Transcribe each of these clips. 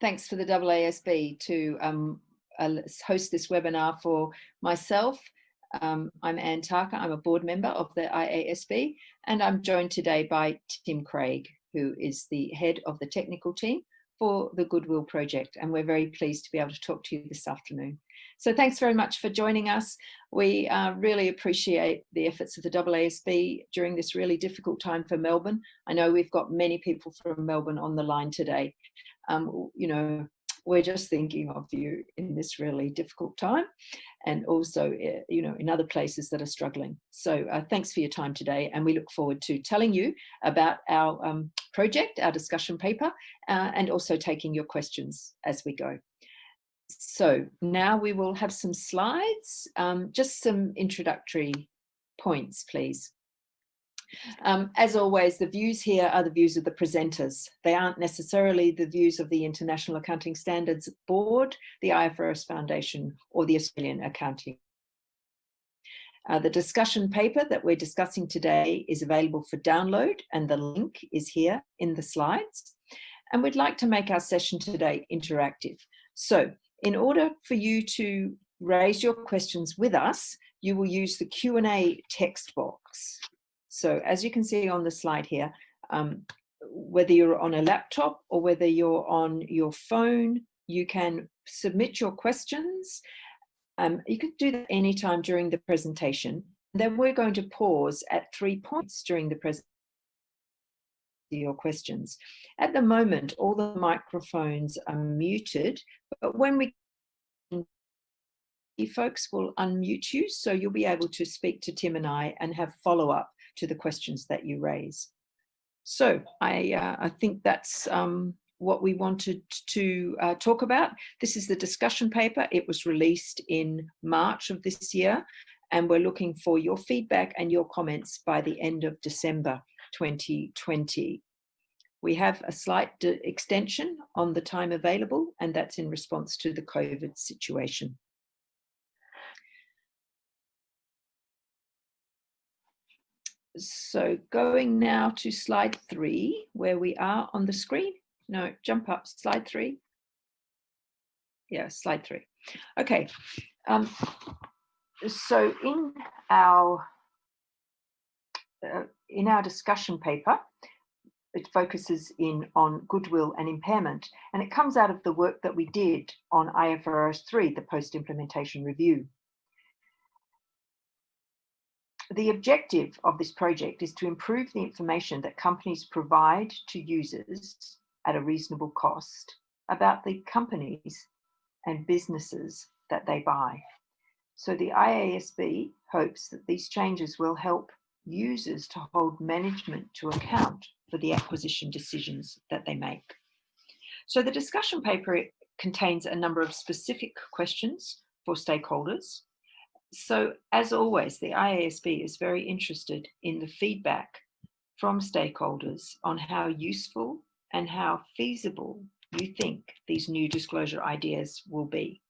Thanks for the IASB to host this webinar for myself. I'm Ann Tarca, I'm a board member of the IASB, and I'm joined today by Tim Craig, who is the head of the technical team for the Goodwill project, and we're very pleased to be able to talk to you this afternoon. So thanks very much for joining us. We really appreciate the efforts of the IASB during this really difficult time for Melbourne. I know we've got many people from Melbourne on the line today. You know, we're just thinking of you in this really difficult time, and also, you know, in other places that are struggling. So thanks for your time today, and we look forward to telling you about our project, our discussion paper, and also taking your questions as we go. So now we will have some slides, just some introductory points, please. As always, the views here are the views of the presenters. They aren't necessarily the views of the International Accounting Standards Board, the IFRS Foundation, or the Australian Accounting. The discussion paper that we're discussing today is available for download, and the link is here in the slides. And we'd like to make our session today interactive. So in order for you to raise your questions with us, you will use the Q&A text box. So as you can see on the slide here, whether you're on a laptop or whether you're on your phone, you can submit your questions. You can do that anytime during the presentation. Then we're going to pause at 3 points during the presentation your questions. At the moment, all the microphones are muted, but when we folks will unmute you, so you'll be able to speak to Tim and I and have follow-up to the questions that you raise. So I think that's what we wanted to talk about. This is the discussion paper. It was released in March of this year, and we're looking for your feedback and your comments by the end of December 2020. We have a slight extension on the time available, and that's in response to the COVID situation. So going now to slide 3, where we are on the screen. No, jump up, slide 3. Yeah, slide 3. Okay. So in our discussion paper, it focuses on goodwill and impairment, and it comes out of the work that we did on IFRS 3, the post-implementation review. The objective of this project is to improve the information that companies provide to users at a reasonable cost about the companies and businesses that they buy. So the IASB hopes that these changes will help users to hold management to account for the acquisition decisions that they make. So the discussion paper contains a number of specific questions for stakeholders. So as always, the IASB is very interested in the feedback from stakeholders on how useful and how feasible you think these new disclosure ideas will be.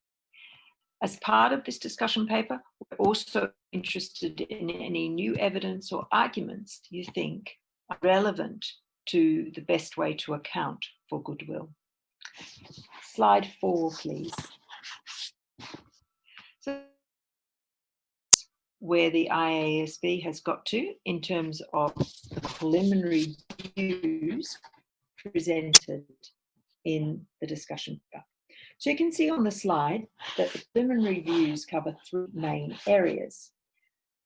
As part of this discussion paper, we're also interested in any new evidence or arguments you think are relevant to the best way to account for goodwill. Slide 4, please. So where the IASB has got to in terms of the preliminary views presented in the discussion paper. So you can see on the slide that the preliminary views cover 3 main areas,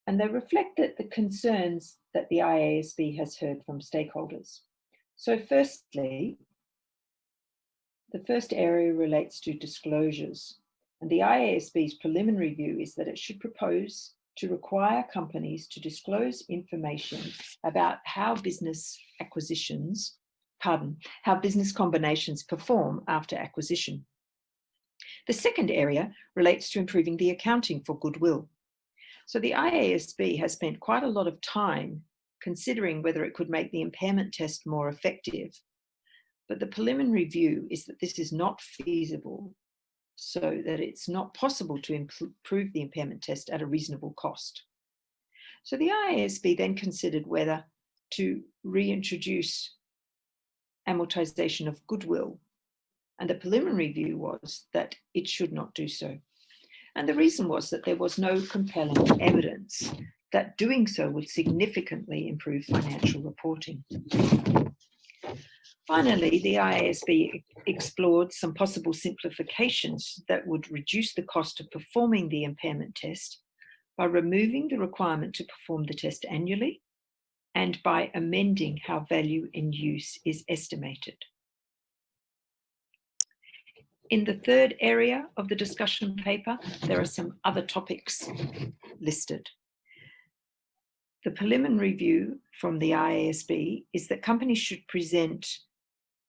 and they reflect the concerns that the IASB has heard from stakeholders. So firstly, the first area relates to disclosures, and the IASB's preliminary view is that it should propose to require companies to disclose information about how business combinations perform after acquisition. The second area relates to improving the accounting for goodwill. So the IASB has spent quite a lot of time considering whether it could make the impairment test more effective, but the preliminary view is that this is not feasible, so that it's not possible to improve the impairment test at a reasonable cost. So the IASB then considered whether to reintroduce amortization of goodwill and the preliminary view was that it should not do so. And the reason was that there was no compelling evidence that doing so would significantly improve financial reporting. Finally, the IASB explored some possible simplifications that would reduce the cost of performing the impairment test by removing the requirement to perform the test annually and by amending how value in use is estimated. In the third area of the discussion paper, there are some other topics listed. The preliminary view from the IASB is that companies should present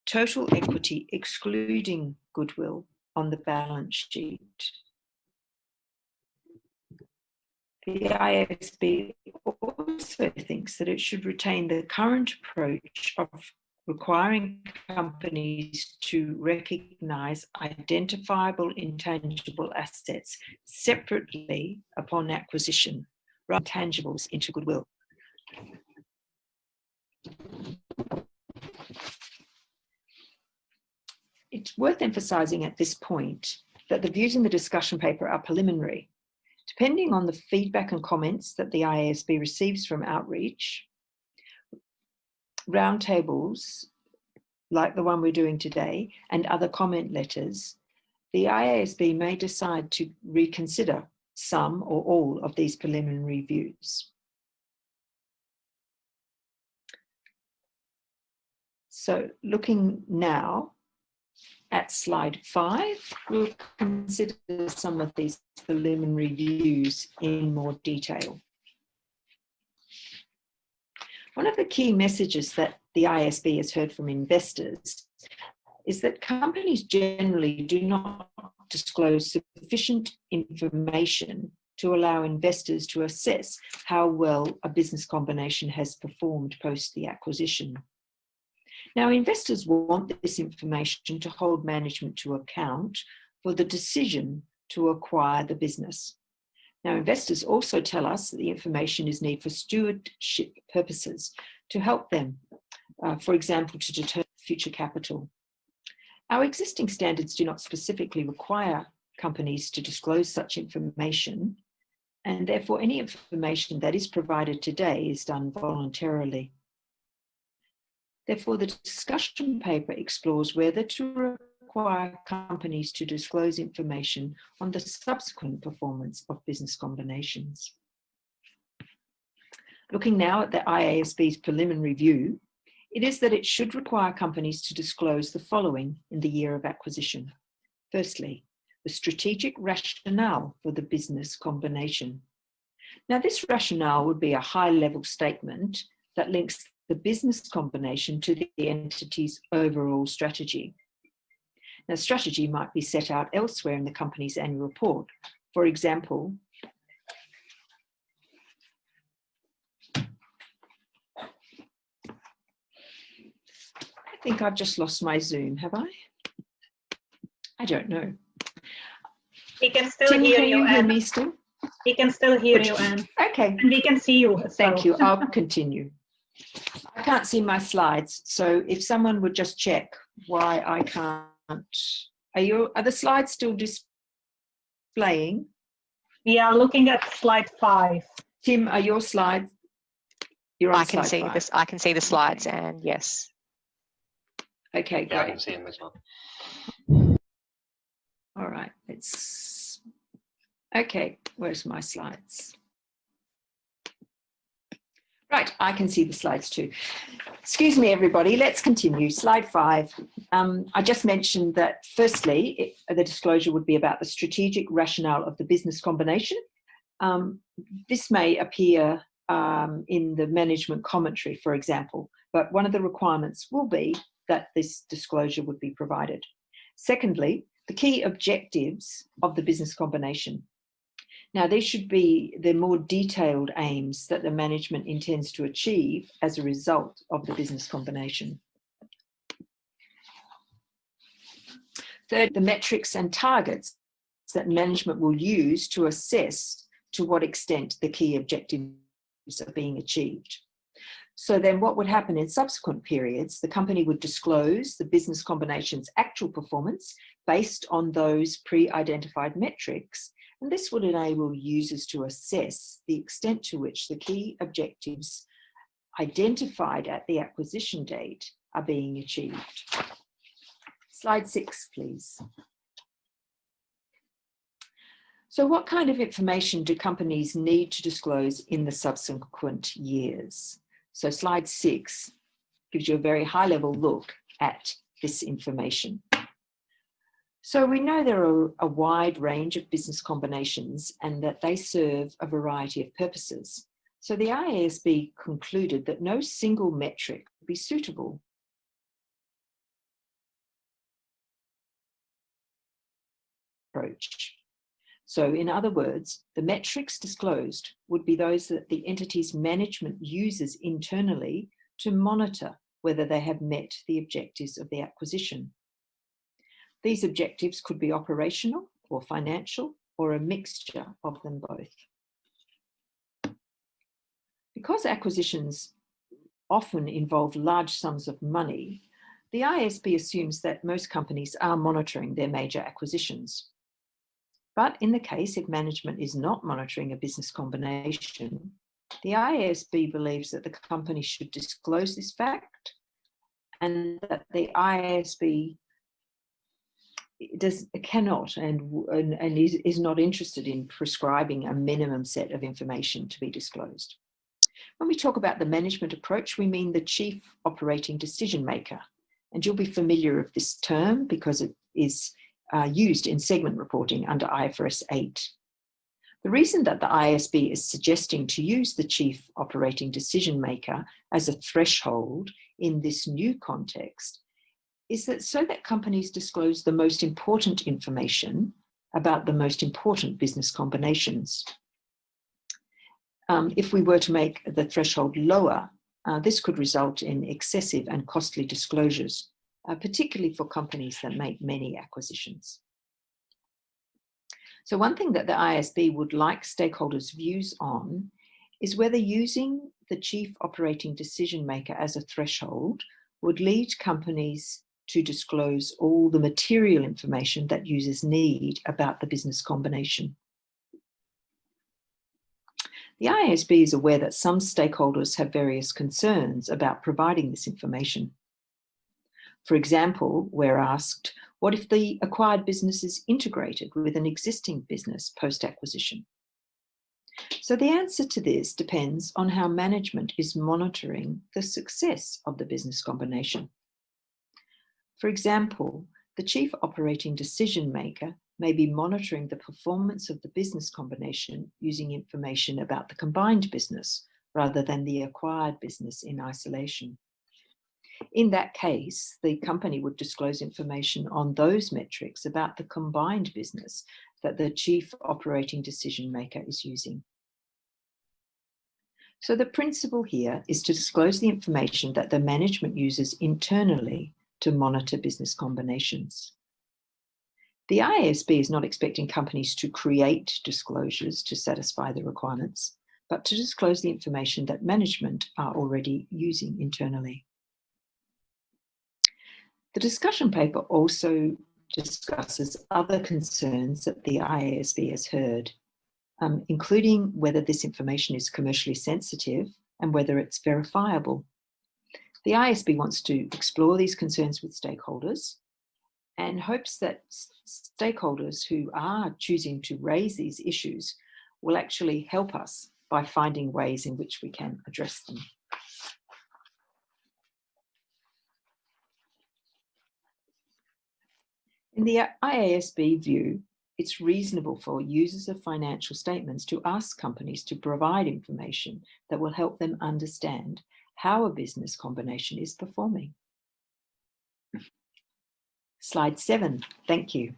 total equity excluding goodwill on the balance sheet. The IASB also thinks that it should retain the current approach of requiring companies to recognise identifiable intangible assets separately upon acquisition, rather than tangibles into goodwill. It's worth emphasising at this point that the views in the discussion paper are preliminary. Depending on the feedback and comments that the IASB receives from outreach, roundtables like the one we're doing today and other comment letters, the IASB may decide to reconsider some or all of these preliminary views. So looking now at slide 5, we'll consider some of these preliminary views in more detail. One of the key messages that the IASB has heard from investors is that companies generally do not disclose sufficient information to allow investors to assess how well a business combination has performed post the acquisition. Now, investors want this information to hold management to account for the decision to acquire the business. Now, investors also tell us that the information is needed for stewardship purposes to help them, for example, to determine future capital. Our existing standards do not specifically require companies to disclose such information, and therefore any information that is provided today is done voluntarily. Therefore, the discussion paper explores whether to require companies to disclose information on the subsequent performance of business combinations. Looking now at the IASB's preliminary view, it is that it should require companies to disclose the following in the year of acquisition. Firstly, the strategic rationale for the business combination. Now, this rationale would be a high-level statement that links the business combination to the entity's overall strategy. Now, strategy might be set out elsewhere in the company's annual report. For example, I think I've just lost my Zoom, have I? I don't know. He can still Tim, hear can you, you hear Ann. me still? He can still hear you, Ann. Okay. And we can see you. Thank you. I'll continue. I can't see my slides, so if someone would just check why I can't. Are the slides still displaying? We are looking at slide 5. Tim, are your slides? You're on I can slide see 5. this. I can see the slides, and yes. Okay, great. Yeah, I can see him as well. All right, it's okay. Where's my slides? Right, I can see the slides too. Excuse me, everybody. Let's continue. Slide 5. I just mentioned that firstly, the disclosure would be about the strategic rationale of the business combination. This may appear in the management commentary, for example, but one of the requirements will be that this disclosure would be provided. Secondly, the key objectives of the business combination. Now, these should be the more detailed aims that the management intends to achieve as a result of the business combination. Third, the metrics and targets that management will use to assess to what extent the key objectives are being achieved. So then what would happen in subsequent periods? The company would disclose the business combination's actual performance based on those pre-identified metrics. And this would enable users to assess the extent to which the key objectives identified at the acquisition date are being achieved. Slide 6, please. So what kind of information do companies need to disclose in the subsequent years? So slide 6 gives you a very high-level look at this information. So we know there are a wide range of business combinations and that they serve a variety of purposes. So the IASB concluded that no single metric would be suitable. Approach. So in other words, the metrics disclosed would be those that the entity's management uses internally to monitor whether they have met the objectives of the acquisition. These objectives could be operational or financial or a mixture of them both. Because acquisitions often involve large sums of money, the IASB assumes that most companies are monitoring their major acquisitions. But in the case if management is not monitoring a business combination, the IASB believes that the company should disclose this fact and that the IASB cannot and is not interested in prescribing a minimum set of information to be disclosed. When we talk about the management approach, we mean the chief operating decision maker. And you'll be familiar with this term because it is used in segment reporting under IFRS 8. The reason that the IASB is suggesting to use the chief operating decision maker as a threshold in this new context is that so that companies disclose the most important information about the most important business combinations. If we were to make the threshold lower, this could result in excessive and costly disclosures, particularly for companies that make many acquisitions. So one thing that the IASB would like stakeholders' views on is whether using the chief operating decision maker as a threshold would lead companies to disclose all the material information that users need about the business combination. The IASB is aware that some stakeholders have various concerns about providing this information. For example, we're asked, what if the acquired business is integrated with an existing business post-acquisition? So the answer to this depends on how management is monitoring the success of the business combination. For example, the chief operating decision maker may be monitoring the performance of the business combination using information about the combined business rather than the acquired business in isolation. In that case, the company would disclose information on those metrics about the combined business that the chief operating decision maker is using. So the principle here is to disclose the information that the management uses internally to monitor business combinations. The IASB is not expecting companies to create disclosures to satisfy the requirements, but to disclose the information that management are already using internally. The discussion paper also discusses other concerns that the IASB has heard, including whether this information is commercially sensitive and whether it's verifiable. The IASB wants to explore these concerns with stakeholders and hopes that stakeholders who are choosing to raise these issues will actually help us by finding ways in which we can address them. In the IASB view, it's reasonable for users of financial statements to ask companies to provide information that will help them understand how a business combination is performing. Slide 7, thank you.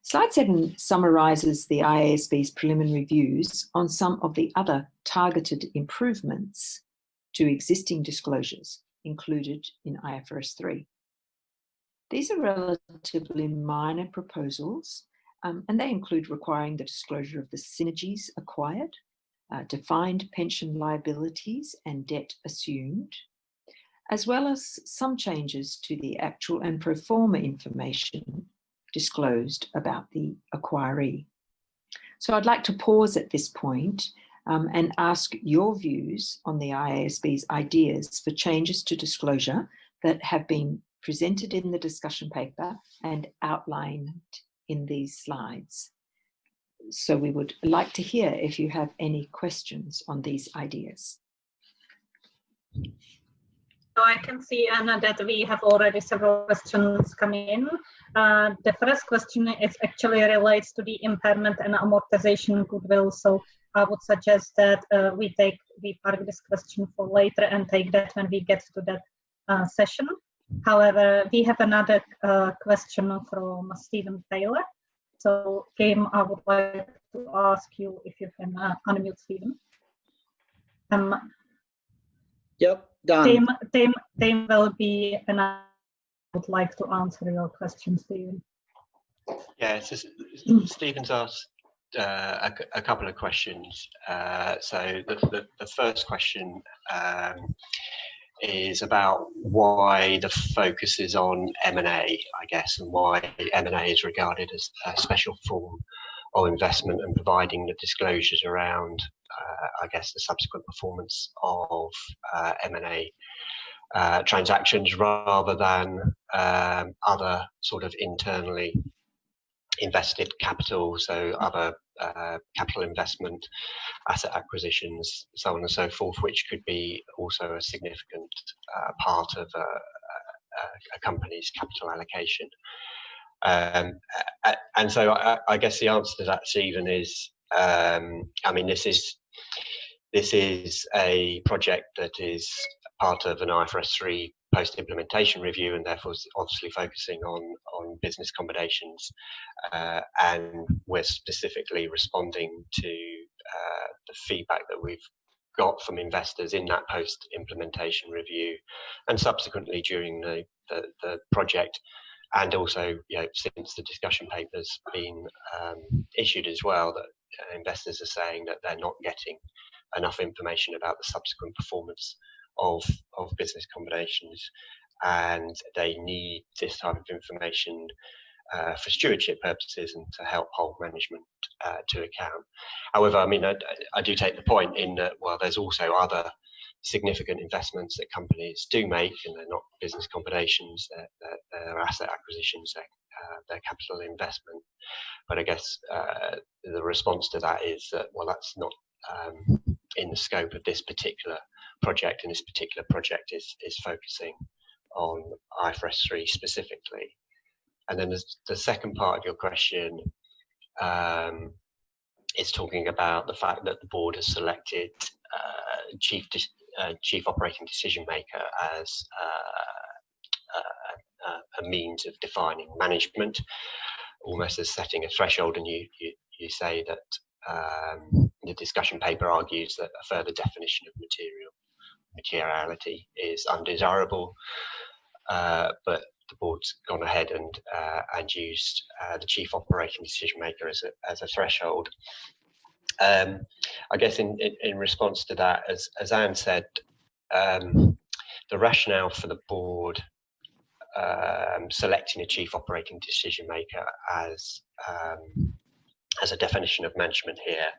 Slide 7 summarises the IASB's preliminary views on some of the other targeted improvements to existing disclosures included in IFRS 3. These are relatively minor proposals, and they include requiring the disclosure of the synergies acquired, defined pension liabilities and debt assumed, as well as some changes to the actual and pro forma information disclosed about the acquiree. So I'd like to pause at this point and ask your views on the IASB's ideas for changes to disclosure that have been presented in the discussion paper and outlined in these slides. So we would like to hear if you have any questions on these ideas. So I can see, Anna, that we have already several questions coming in. The first question is actually relates to the impairment and amortization goodwill. So I would suggest that we park this question for later and take that when we get to that session. However, we have another question from Stephen Taylor. So, Kim, I would like to ask you if you can unmute Stephen. Yep, done. Tim will be, and I would like to answer your question, Stephen. Yeah, so Stephen's asked a couple of questions. So the first question is about why the focus is on M&A, I guess, and why M&A is regarded as a special form of investment and providing the disclosures around, I guess, the subsequent performance of M&A transactions rather than other sort of internally invested capital, so other capital investment, asset acquisitions, so on and so forth, which could be also a significant part of a company's capital allocation. And so I guess the answer to that, Stephen, is I mean, this is a project that is part of an IFRS 3 post-implementation review, and therefore is obviously focusing on business combinations, and we're specifically responding to the feedback that we've got from investors in that post-implementation review, and subsequently during the project, and also, you know, since the discussion paper's been issued as well, that investors are saying that they're not getting enough information about the subsequent performance of business combinations, and they need this type of information for stewardship purposes and to help hold management to account. However, I mean, I do take the point in that, well, there's also other significant investments that companies do make, and they're not business combinations, they're asset acquisitions, their capital investment. But I guess the response to that is that, well, that's not in the scope of this particular project, and this particular project is focusing on IFRS 3 specifically. And then the second part of your question is talking about the fact that the board has selected chief operating decision maker as a means of defining management, almost as setting a threshold. And you say that the discussion paper argues that a further definition of materiality is undesirable, but the board's gone ahead and used the chief operating decision maker as a threshold. I guess in response to that, as Anne said, the rationale for the board selecting a chief operating decision maker as a definition of management here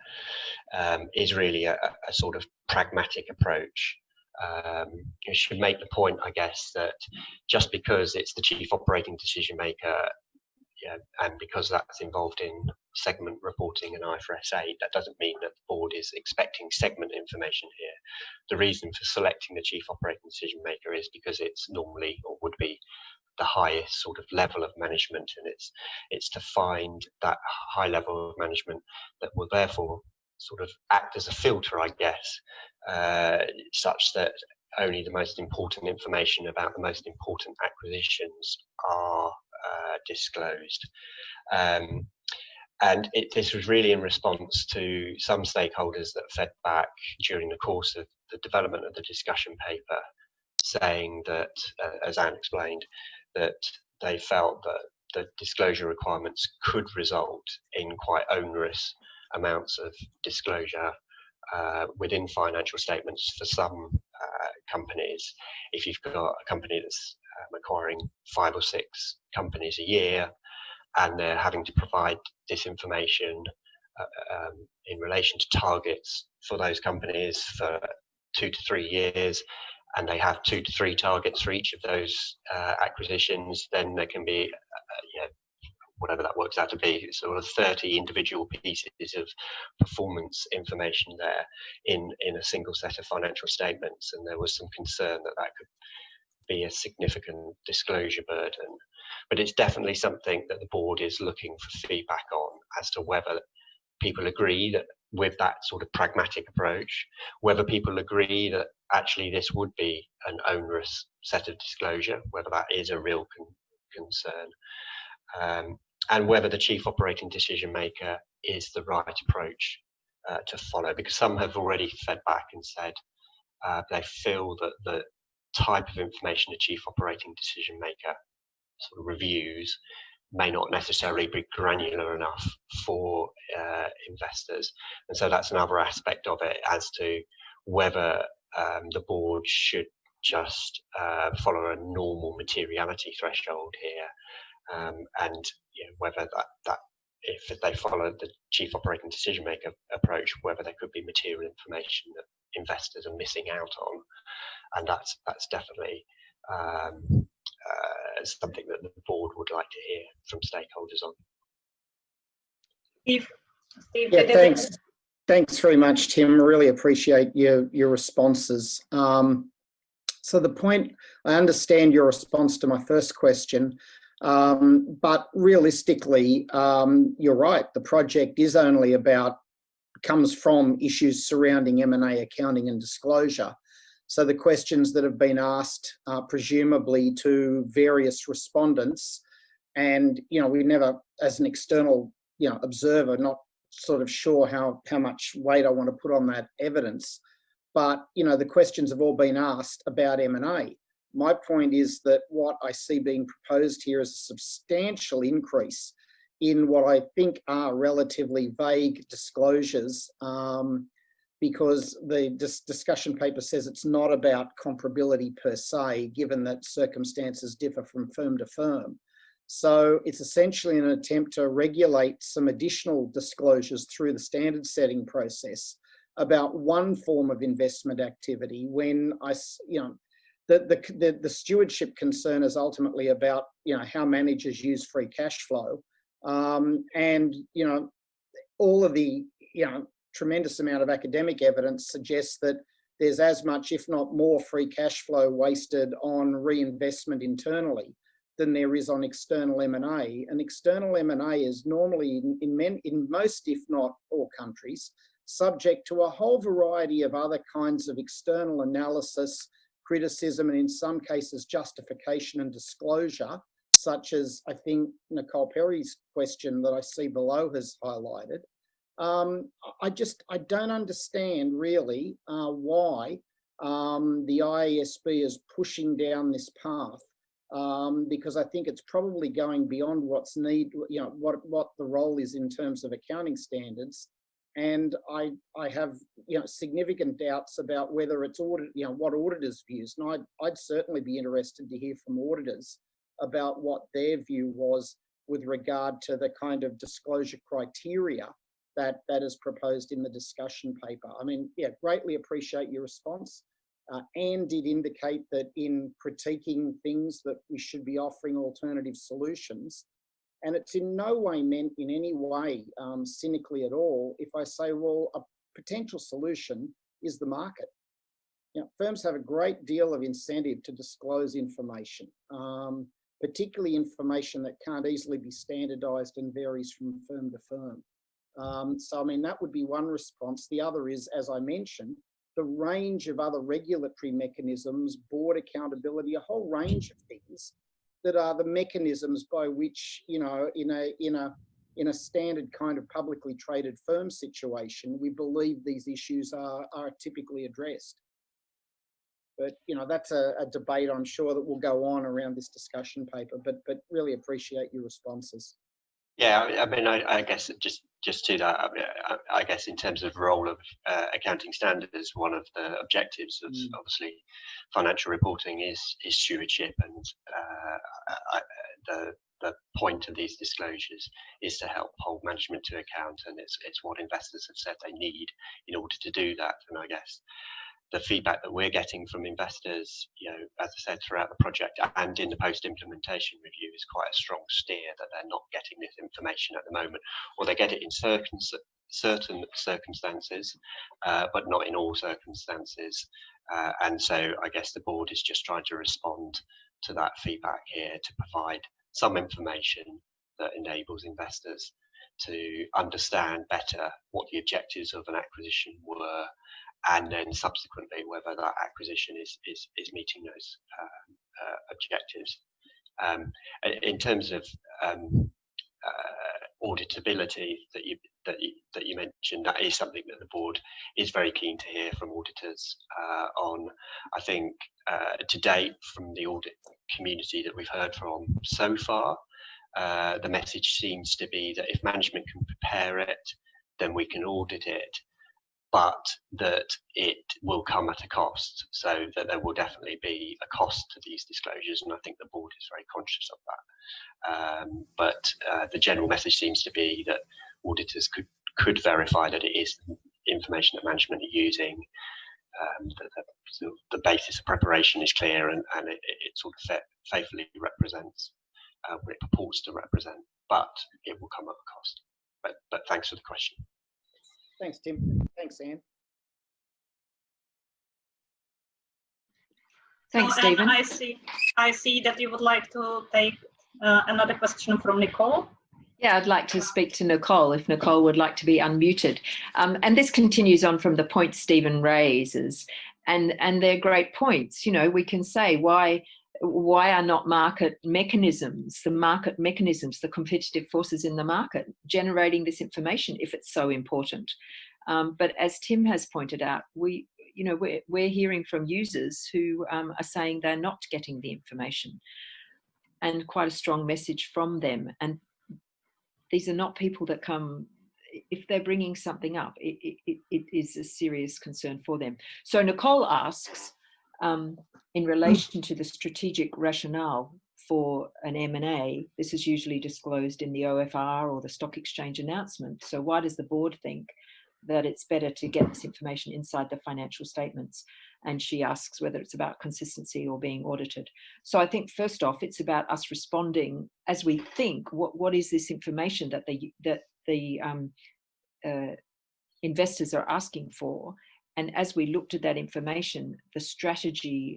is really a sort of pragmatic approach. You should make the point, I guess, that just because it's the chief operating decision maker, and because that's involved in segment reporting and IFRS 8, that doesn't mean that the board is expecting segment information here. The reason for selecting the chief operating decision maker is because it's normally, or would be, the highest sort of level of management, and it's to find that high level of management that will therefore sort of act as a filter, I guess, such that only the most important information about the most important acquisitions are disclosed. And this was really in response to some stakeholders that fed back during the course of the development of the discussion paper, saying that, as Anne explained, that they felt that the disclosure requirements could result in quite onerous amounts of disclosure within financial statements for some companies. If you've got a company that's acquiring 5 or 6 companies a year, and they're having to provide this information in relation to targets for those companies for 2 to 3 years, and they have 2 to 3 targets for each of those acquisitions, then there can be, whatever that works out to be, sort of 30 individual pieces of performance information there in a single set of financial statements. And there was some concern that that could be a significant disclosure burden. But it's definitely something that the board is looking for feedback on, as to whether people agree that with that sort of pragmatic approach, whether people agree that actually this would be an onerous set of disclosure, whether that is a real concern, and whether the chief operating decision maker is the right approach to follow. Because some have already fed back and said they feel that the type of information a chief operating decision maker sort of reviews may not necessarily be granular enough for investors. And so that's another aspect of it, as to whether the board should just follow a normal materiality threshold here, and whether that if they follow the chief operating decision maker approach, whether there could be material information that investors are missing out on. And that's definitely something that the board would like to hear from stakeholders on. Steve, yeah, thanks very much, Tim. Really appreciate your responses. So the point, I understand your response to my first question, but realistically, you're right. The project is only comes from issues surrounding M&A accounting and disclosure. So the questions that have been asked, presumably to various respondents, and we never, as an external observer, not sort of sure how much weight I want to put on that evidence, but the questions have all been asked about M&A. My point is that what I see being proposed here is a substantial increase in what I think are relatively vague disclosures, because the discussion paper says it's not about comparability per se, given that circumstances differ from firm to firm. So it's essentially an attempt to regulate some additional disclosures through the standard setting process about one form of investment activity, when the stewardship concern is ultimately about how managers use free cash flow, and all of the tremendous amount of academic evidence suggests that there's as much, if not more, free cash flow wasted on reinvestment internally than there is on external M&A. And external M&A is normally, in most, if not all countries, subject to a whole variety of other kinds of external analysis, criticism, and in some cases justification and disclosure, such as I think Nicole Perry's question that I see below has highlighted. I don't understand really why the IASB is pushing down this path, because I think it's probably going beyond what's what the role is in terms of accounting standards. And I have significant doubts about whether it's what auditors' views. And I'd certainly be interested to hear from auditors about what their view was with regard to the kind of disclosure criteria that is proposed in the discussion paper. I mean, yeah, greatly appreciate your response. Anne did indicate that in critiquing things that we should be offering alternative solutions. And it's in no way meant in any way cynically at all if I say, well, a potential solution is the market. Firms have a great deal of incentive to disclose information, particularly information that can't easily be standardised and varies from firm to firm. So, I mean, that would be one response. The other is, as I mentioned, the range of other regulatory mechanisms, board accountability, a whole range of things that are the mechanisms by which, in a standard kind of publicly traded firm situation, we believe these issues are typically addressed. But, that's a debate I'm sure that will go on around this discussion paper, but really appreciate your responses. Yeah, I mean, I guess just just to that, I guess in terms of role of accounting standards, one of the objectives of obviously financial reporting is stewardship, and the point of these disclosures is to help hold management to account, and it's what investors have said they need in order to do that. And I guess the feedback that we're getting from investors, as I said, throughout the project and in the post-implementation review, is quite a strong steer that they're not getting this information at the moment, or they get it in certain circumstances, but not in all circumstances. And so I guess the board is just trying to respond to that feedback here to provide some information that enables investors to understand better what the objectives of an acquisition were, and then subsequently whether that acquisition is meeting those objectives. In terms of auditability that you mentioned, that is something that the board is very keen to hear from auditors on. I think to date, from the audit community that we've heard from so far, the message seems to be that if management can prepare it, then we can audit it, but that it will come at a cost, so that there will definitely be a cost to these disclosures, and I think the board is very conscious of that. But the general message seems to be that auditors could verify that it is information that management are using, the basis of preparation is clear, and it sort of faithfully represents what it purports to represent, but it will come at a cost. But thanks for the question. Thanks, Tim. Thanks, Anne. Thanks, So, Stephen. I see that you would like to take another question from Nicole. Yeah, I'd like to speak to Nicole, if Nicole would like to be unmuted. And this continues on from the points Stephen raises, and they're great points. We can say why are not market mechanisms, the competitive forces in the market, generating this information if it's so important? But as Tim has pointed out, we're hearing from users who are saying they're not getting the information, and quite a strong message from them. And these are not people that come, if they're bringing something up, it is a serious concern for them. So Nicole asks, in relation to the strategic rationale for an M&A, this is usually disclosed in the OFR or the stock exchange announcement. So why does the board think that it's better to get this information inside the financial statements? And she asks whether it's about consistency or being audited. So I think first off, it's about us responding as we think, what is this information that the investors are asking for? And as we looked at that information, the strategic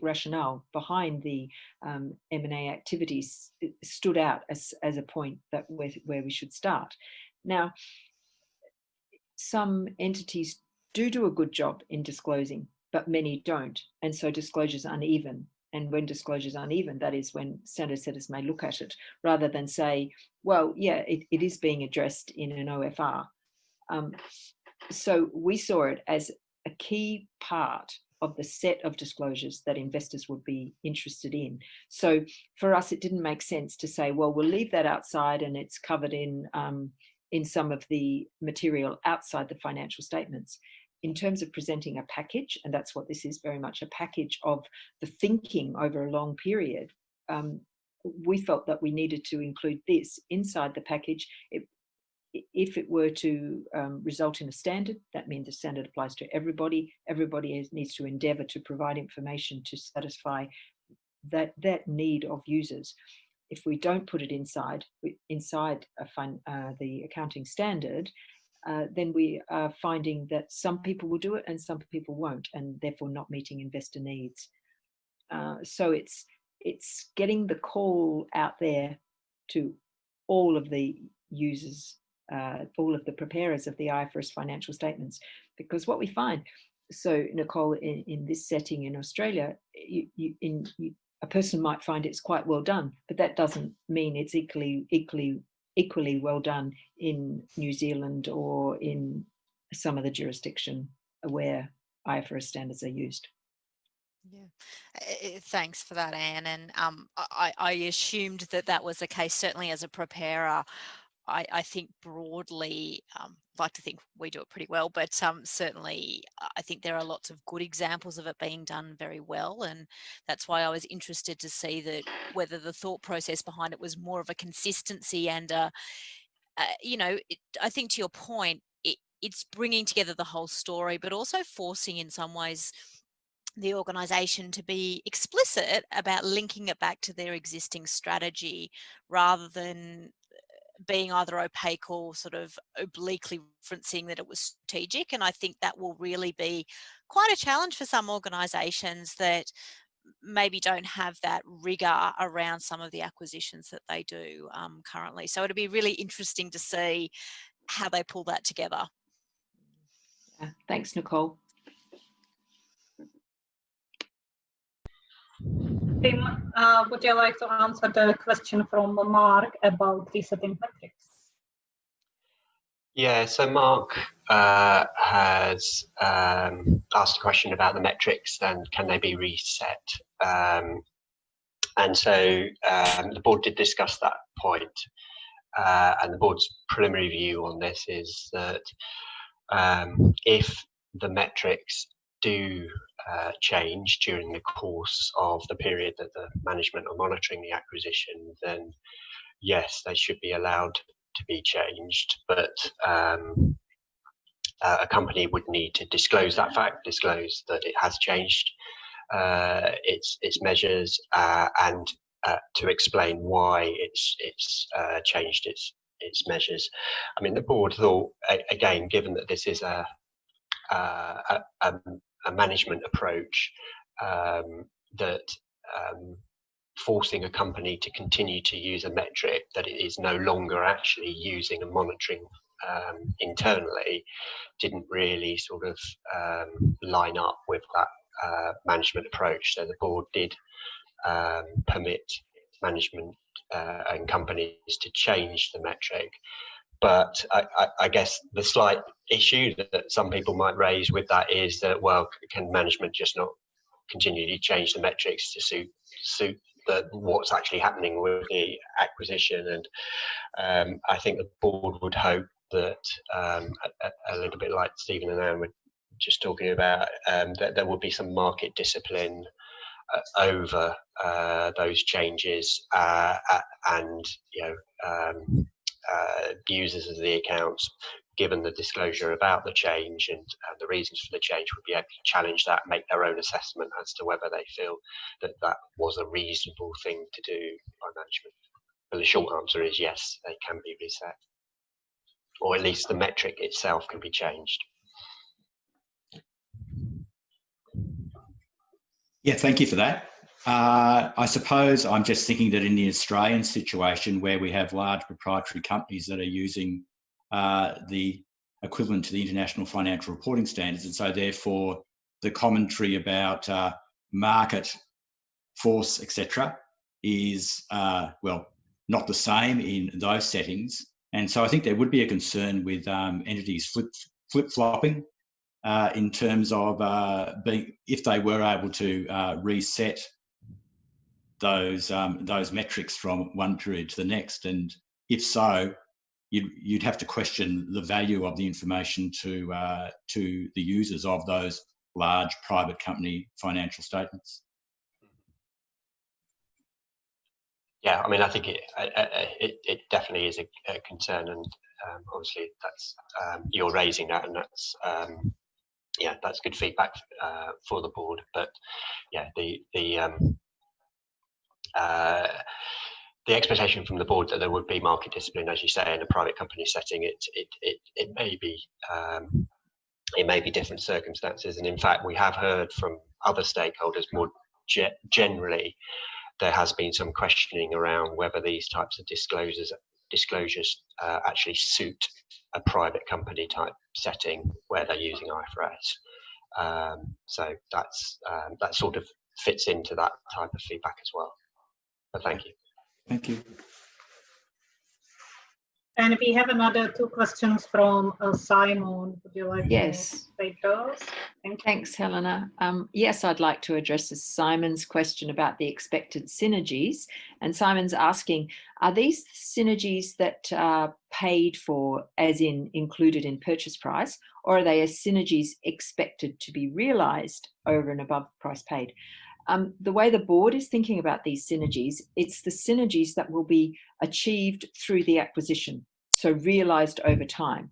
rationale behind the M&A activities stood out as a point that where we should start. Now, some entities do a good job in disclosing, but many don't, and so disclosure is uneven. And when disclosure is uneven, that is when standard setters may look at it rather than say, well, yeah, it is being addressed in an OFR. So we saw it as a key part of the set of disclosures that investors would be interested in. So for us, it didn't make sense to say, well, we'll leave that outside and it's covered in some of the material outside the financial statements. In terms of presenting a package, and that's what this is, very much a package of the thinking over a long period, we felt that we needed to include this inside the package. If it were to result in a standard, that means the standard applies to everybody. Everybody the endeavour to provide information to satisfy that need of users. If we don't put it inside the accounting standard, then we are finding that some people will do it and some people won't, and therefore not meeting investor needs. So it's getting the call out there to all of the users, all of the preparers of the IFRS financial statements, because what we find, so Nicole, in this setting in Australia, a person might find it's quite well done, but that doesn't mean it's equally well done in New Zealand or in some of the jurisdiction where IFRS standards are used. Yeah, thanks for that, Anne. And I assumed that that was the case, certainly as a preparer. I think broadly, like to think we do it pretty well, but certainly I think there are lots of good examples of it being done very well. And that's why I was interested to see that whether the thought process behind it was more of a consistency and, you know, I think to your point, it's bringing together the whole story, but also forcing in some ways the organisation to be explicit about linking it back to their existing strategy rather than being either opaque or sort of obliquely referencing that it was strategic. And I think that will really be quite a challenge for some organisations that maybe don't have that rigour around some of the acquisitions that they do currently. So it'll be really interesting to see how they pull that together. Yeah, thanks, Nicole. Tim, would you like to answer the question from Mark about resetting metrics? Yeah, so Mark has asked a question about the metrics and can they be reset? And so the board did discuss that point, and the board's preliminary view on this is that if the metrics do change during the course of the period that the management are monitoring the acquisition, then yes, they should be allowed to be changed, but a company would need to disclose that fact, disclose that it has changed its measures, and to explain why it's changed its measures. I mean, the board thought, again, given that this is a management approach, that forcing a company to continue to use a metric that it is no longer actually using and monitoring internally didn't really sort of line up with that management approach. So the board did permit management and companies to change the metric. But I guess the slight issue that some people might raise with that is that, well, can management just not continually change the metrics to suit what's actually happening with the acquisition? And I think the board would hope that a little bit like Stephen and Anne were just talking about, that there would be some market discipline over those changes, and users of the accounts, given the disclosure about the change and the reasons for the change, would be able to challenge that, make their own assessment as to whether they feel that that was a reasonable thing to do by management. But the short answer is yes, they can be reset, or at least the metric itself can be changed. Yeah, thank you for that. I suppose I'm just thinking that in the Australian situation, where we have large proprietary companies that are using the equivalent to the International Financial Reporting Standards, and so therefore the commentary about market force, etc., is well, not the same in those settings. And so I think there would be a concern with entities flip-flopping in terms of if they were able to reset those metrics from one period to the next, and if so, you'd have to question the value of the information to the users of those large private company financial statements. Yeah, I mean, I think it definitely is a concern, and obviously that's you're raising that, and that's yeah, that's good feedback for the board. But yeah, the expectation from the board that there would be market discipline, as you say, in a private company setting, it may be different circumstances, and in fact, we have heard from other stakeholders more generally. There has been some questioning around whether these types of disclosures actually suit a private company type setting where they're using IFRS. So that sort of fits into that type of feedback as well. But thank you. Thank you. And we have another 2 questions from Simon. Would you like Yes. to take those? Thank you. Thanks, Helena. Yes, I'd like to address Simon's question about the expected synergies. And Simon's asking, are these synergies that are paid for, as in included in purchase price, or are they synergies expected to be realised over and above the price paid? The way the board is thinking about these synergies, it's the synergies that will be achieved through the acquisition, so realised over time.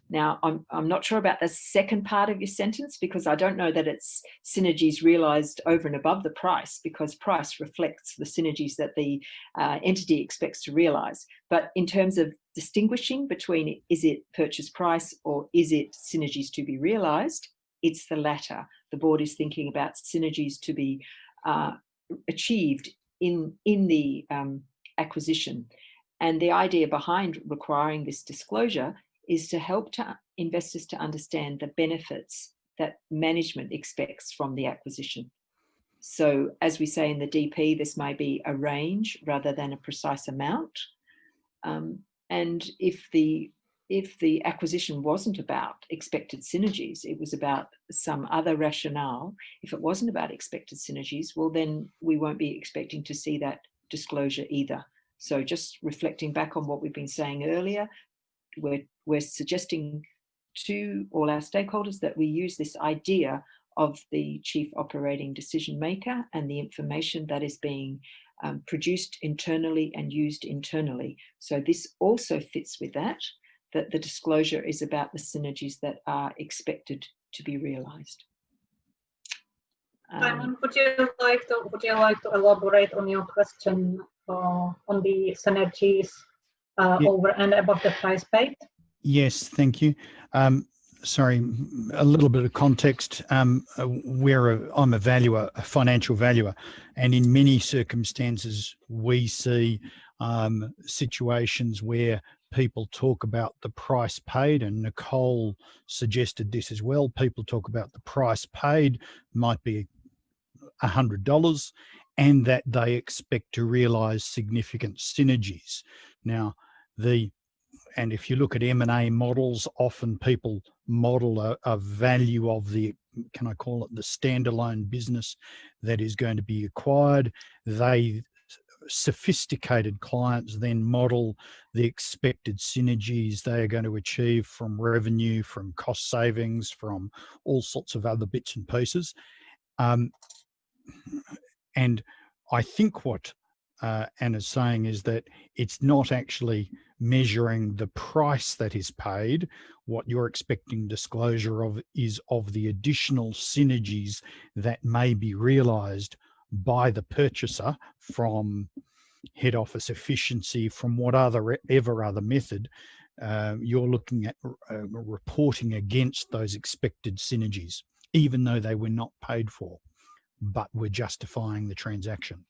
Now, I'm not sure about the second part of your sentence, because I don't know that it's synergies realised over and above the price, because price reflects the synergies that the entity expects to realise. But in terms of distinguishing between, is it purchase price or is it synergies to be realised, it's the latter. The board is thinking about synergies to be achieved in the acquisition. And the idea behind requiring this disclosure is to help investors to understand the benefits that management expects from the acquisition. So as we say in the DP, this may be a range rather than a precise amount. And if the acquisition wasn't about expected synergies, it was about some other rationale. If it wasn't about expected synergies, well, then we won't be expecting to see that disclosure either. So just reflecting back on what we've been saying earlier, we're suggesting to all our stakeholders that we use this idea of the chief operating decision maker and the information that is being produced internally and used internally. So this also fits with that the disclosure is about the synergies that are expected to be realised. Simon, would you like to elaborate on your question on the synergies over and above the price paid? Yes, thank you. Sorry, a little bit of context. I'm a valuer, a financial valuer, and in many circumstances we see situations where people talk about the price paid, and Nicole suggested this as well. People talk about the price paid might be $100 and that they expect to realise significant synergies. Now, and if you look at M&A models, often people model a value of the, can I call it the standalone business that is going to be acquired. Sophisticated clients then model the expected synergies they are going to achieve from revenue, from cost savings, from all sorts of other bits and pieces. And I think what Anna's saying is that it's not actually measuring the price that is paid. What you're expecting disclosure of is of the additional synergies that may be realised by the purchaser from head office efficiency, from whatever other method. You're looking at reporting against those expected synergies, even though they were not paid for, but we're justifying the transaction.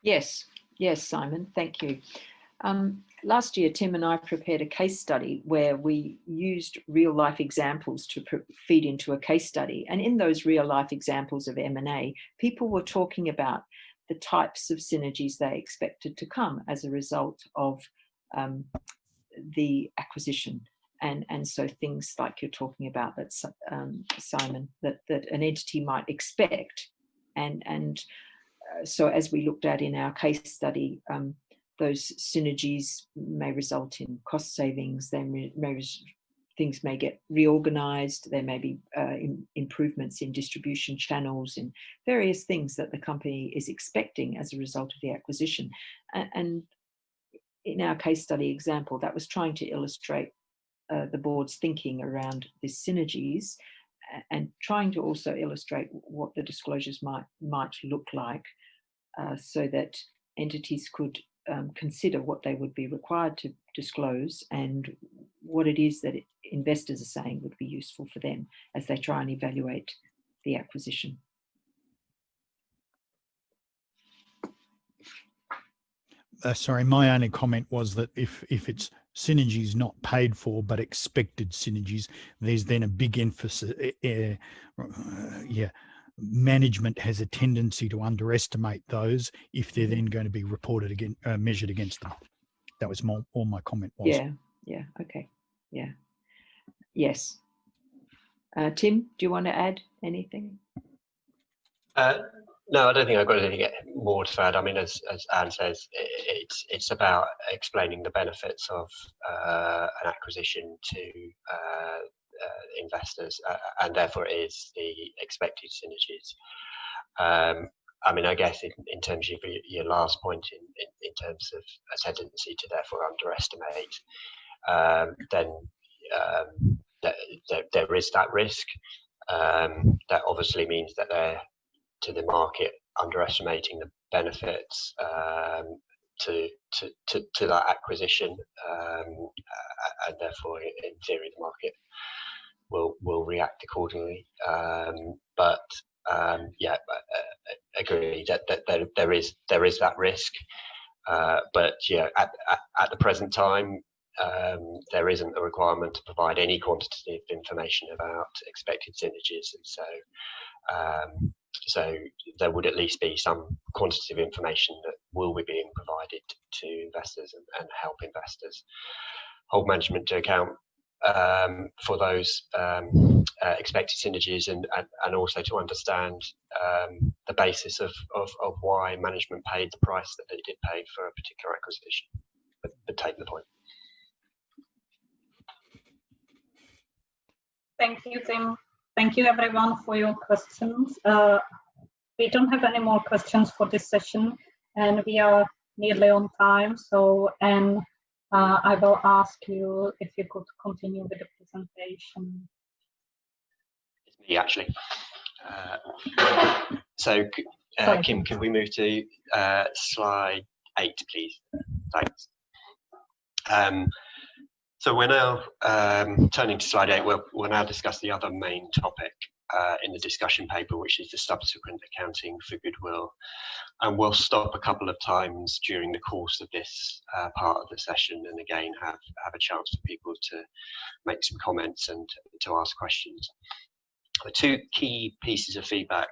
Yes, Simon, thank you. Last year, Tim and I prepared a case study where we used real life examples to feed into a case study. And in those real life examples of M&A, people were talking about the types of synergies they expected to come as a result of the acquisition. And so things like you're talking about, that Simon, that an entity might expect. And so as we looked at in our case study, those synergies may result in cost savings, things may get reorganized, there may be improvements in distribution channels and various things that the company is expecting as a result of the acquisition. And in our case study example, that was trying to illustrate the board's thinking around the synergies and trying to also illustrate what the disclosures might look like so that entities could consider what they would be required to disclose and what it is that investors are saying would be useful for them as they try and evaluate the acquisition. Sorry, my only comment was that if it's synergies not paid for but expected synergies, there's then a big emphasis. Management has a tendency to underestimate those if they're then going to be reported again, measured against them. That was all my comment was. Yeah, okay, yeah, yes. Tim, do you want to add anything? No, I don't think I've got anything more to add. I mean, as Anne says, it's about explaining the benefits of an acquisition to investors, and therefore it is the expected synergies. I mean, I guess in terms of your last point, in terms of a tendency to therefore underestimate, then there is that risk. That obviously means that they're to the market underestimating the benefits to that acquisition, and therefore in theory the market will react accordingly. But agree that there is that risk, but yeah, at the present time there isn't a requirement to provide any quantitative information about expected synergies, and so there would at least be some quantitative information that will be being provided to investors and help investors hold management to account for those expected synergies, and also to understand the basis of why management paid the price that they did pay for a particular acquisition. But take the point. Thank you, Tim. Thank you, everyone, for your questions. We don't have any more questions for this session, and we are nearly on time. So, Anne, I will ask you if you could continue with the presentation. It's me, actually. Kim, can we move to slide 8, please? Thanks. So we're now turning to slide 8. We'll now discuss the other main topic in the discussion paper, which is the subsequent accounting for goodwill. And we'll stop a couple of times during the course of this part of the session, and again have a chance for people to make some comments and to ask questions. The two key pieces of feedback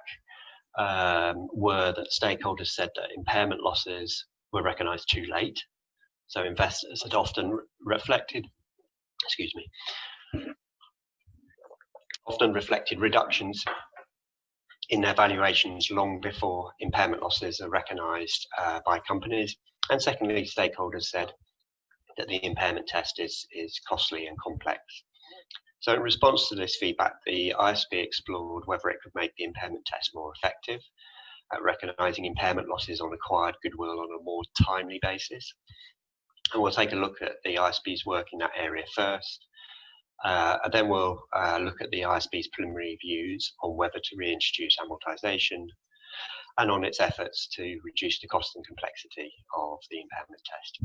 were that stakeholders said that impairment losses were recognised too late. So investors had often reflected reductions in their valuations long before impairment losses are recognised by companies. And secondly, stakeholders said that the impairment test is costly and complex. So in response to this feedback, the IASB explored whether it could make the impairment test more effective at recognising impairment losses on acquired goodwill on a more timely basis. And we'll take a look at the IASB's work in that area first. And then we'll look at the IASB's preliminary views on whether to reintroduce amortization and on its efforts to reduce the cost and complexity of the impairment test.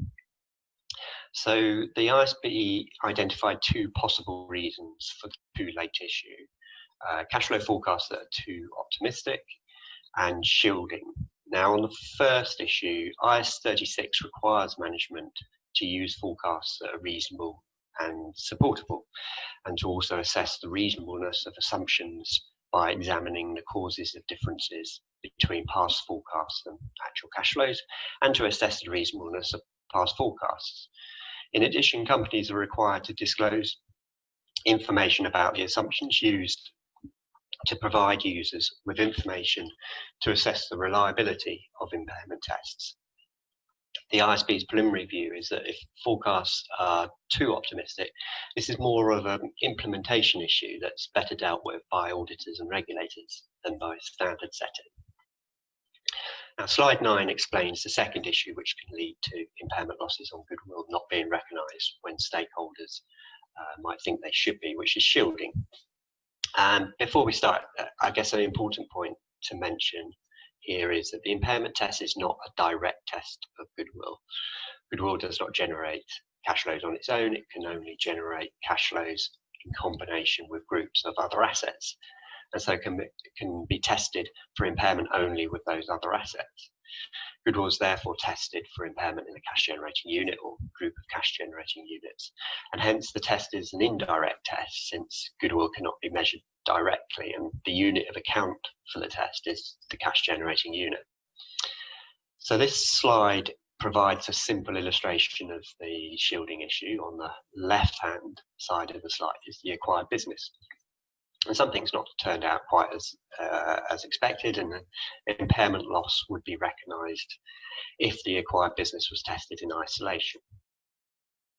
So the IASB identified two possible reasons for the too late issue: cash flow forecasts that are too optimistic and shielding. Now, on the first issue, IAS 36 requires management to use forecasts that are reasonable and supportable, and to also assess the reasonableness of assumptions by examining the causes of differences between past forecasts and actual cash flows, and to assess the reasonableness of past forecasts. In addition, companies are required to disclose information about the assumptions used to provide users with information to assess the reliability of impairment tests. The IASB's preliminary view is that if forecasts are too optimistic, this is more of an implementation issue that's better dealt with by auditors and regulators than by standard setting. Now, slide 9 explains the second issue, which can lead to impairment losses on goodwill not being recognised when stakeholders might think they should be, which is shielding. Before we start, I guess an important point to mention here is that the impairment test is not a direct test of goodwill. Goodwill does not generate cash flows on its own. It can only generate cash flows in combination with groups of other assets, and so can be tested for impairment only with those other assets. Goodwill is therefore tested for impairment in a cash generating unit or group of cash generating units, and hence the test is an indirect test, since goodwill cannot be measured directly, and the unit of account for the test is the cash generating unit. So this slide provides a simple illustration of the shielding issue. On the left-hand side of the slide is the acquired business. And something's not turned out quite as expected, and an impairment loss would be recognised if the acquired business was tested in isolation.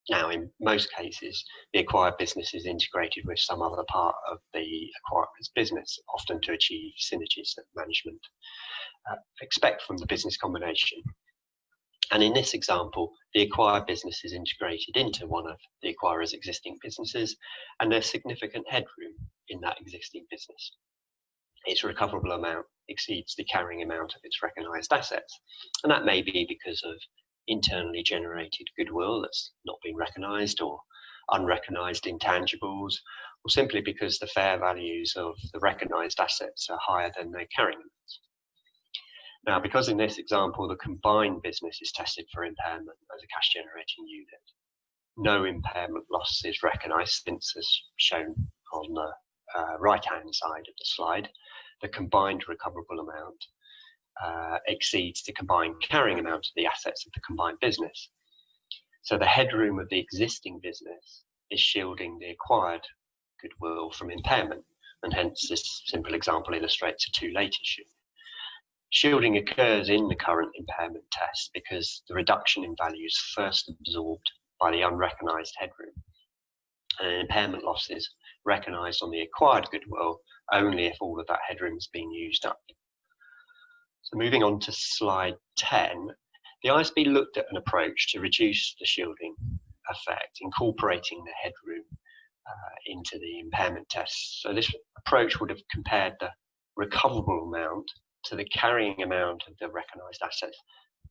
Now, in most cases, the acquired business is integrated with some other part of the acquirer's business, often to achieve synergies that management expect from the business combination. And in this example, the acquired business is integrated into one of the acquirer's existing businesses, and there's significant headroom in that existing business. Its recoverable amount exceeds the carrying amount of its recognised assets, and that may be because of internally generated goodwill that's not been recognised, or unrecognised intangibles, or simply because the fair values of the recognised assets are higher than their carrying amounts. Now, because in this example the combined business is tested for impairment as a cash generating unit, no impairment loss is recognised, since, as shown on the right hand side of the slide, the combined recoverable amount exceeds the combined carrying amount of the assets of the combined business. So the headroom of the existing business is shielding the acquired goodwill from impairment, and hence this simple example illustrates a too late issue. Shielding occurs in the current impairment test because the reduction in value is first absorbed by the unrecognised headroom, and an impairment loss is recognised on the acquired goodwill only if all of that headroom has been used up. So moving on to slide 10, the IASB looked at an approach to reduce the shielding effect, incorporating the headroom into the impairment test. So this approach would have compared the recoverable amount to the carrying amount of the recognised assets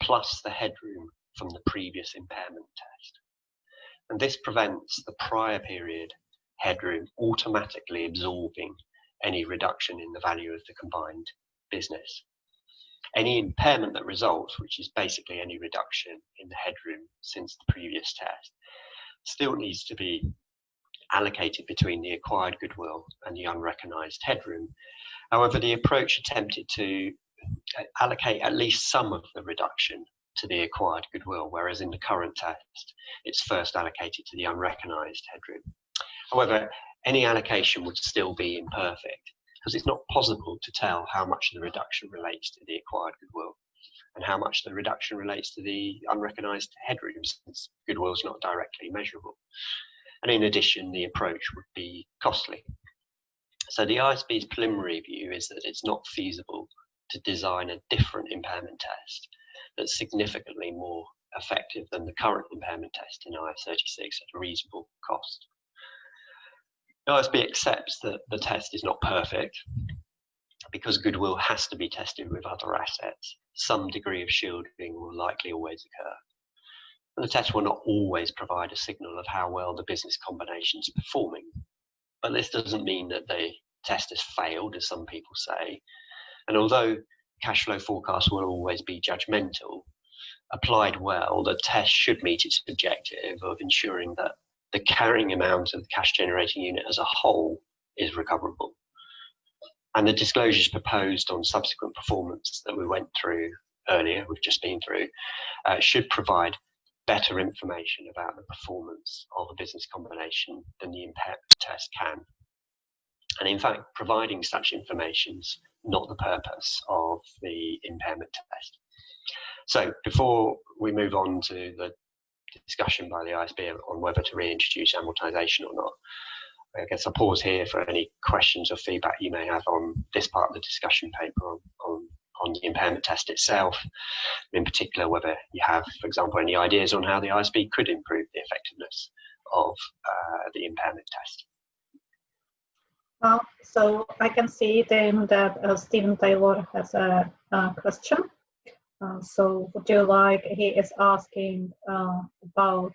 plus the headroom from the previous impairment test. And this prevents the prior period headroom automatically absorbing any reduction in the value of the combined business. Any impairment that results, which is basically any reduction in the headroom since the previous test, still needs to be allocated between the acquired goodwill and the unrecognised headroom. However, the approach attempted to allocate at least some of the reduction to the acquired goodwill, whereas in the current test, it's first allocated to the unrecognised headroom. However, any allocation would still be imperfect, because it's not possible to tell how much the reduction relates to the acquired goodwill and how much the reduction relates to the unrecognised headroom, since goodwill is not directly measurable. And in addition, the approach would be costly. So the IASB's preliminary view is that it's not feasible to design a different impairment test that's significantly more effective than the current impairment test in IAS 36 at a reasonable cost. The IASB accepts that the test is not perfect. Because goodwill has to be tested with other assets, some degree of shielding will likely always occur. And the test will not always provide a signal of how well the business combination is performing. But this doesn't mean that the test has failed, as some people say. And although cash flow forecasts will always be judgmental, applied well, the test should meet its objective of ensuring that the carrying amount of the cash generating unit as a whole is recoverable. And the disclosures proposed on subsequent performance that we went through earlier, we've just been through, should provide better information about the performance of a business combination than the impairment test can. And in fact, providing such information is not the purpose of the impairment test. So before we move on to the discussion by the IASB on whether to reintroduce amortization or not, I guess I'll pause here for any questions or feedback you may have on this part of the discussion paper on the impairment test itself, in particular whether you have, for example, any ideas on how the IASB could improve the effectiveness of the impairment test. So I can see then that Stephen Taylor has a question. So would you like, he is asking about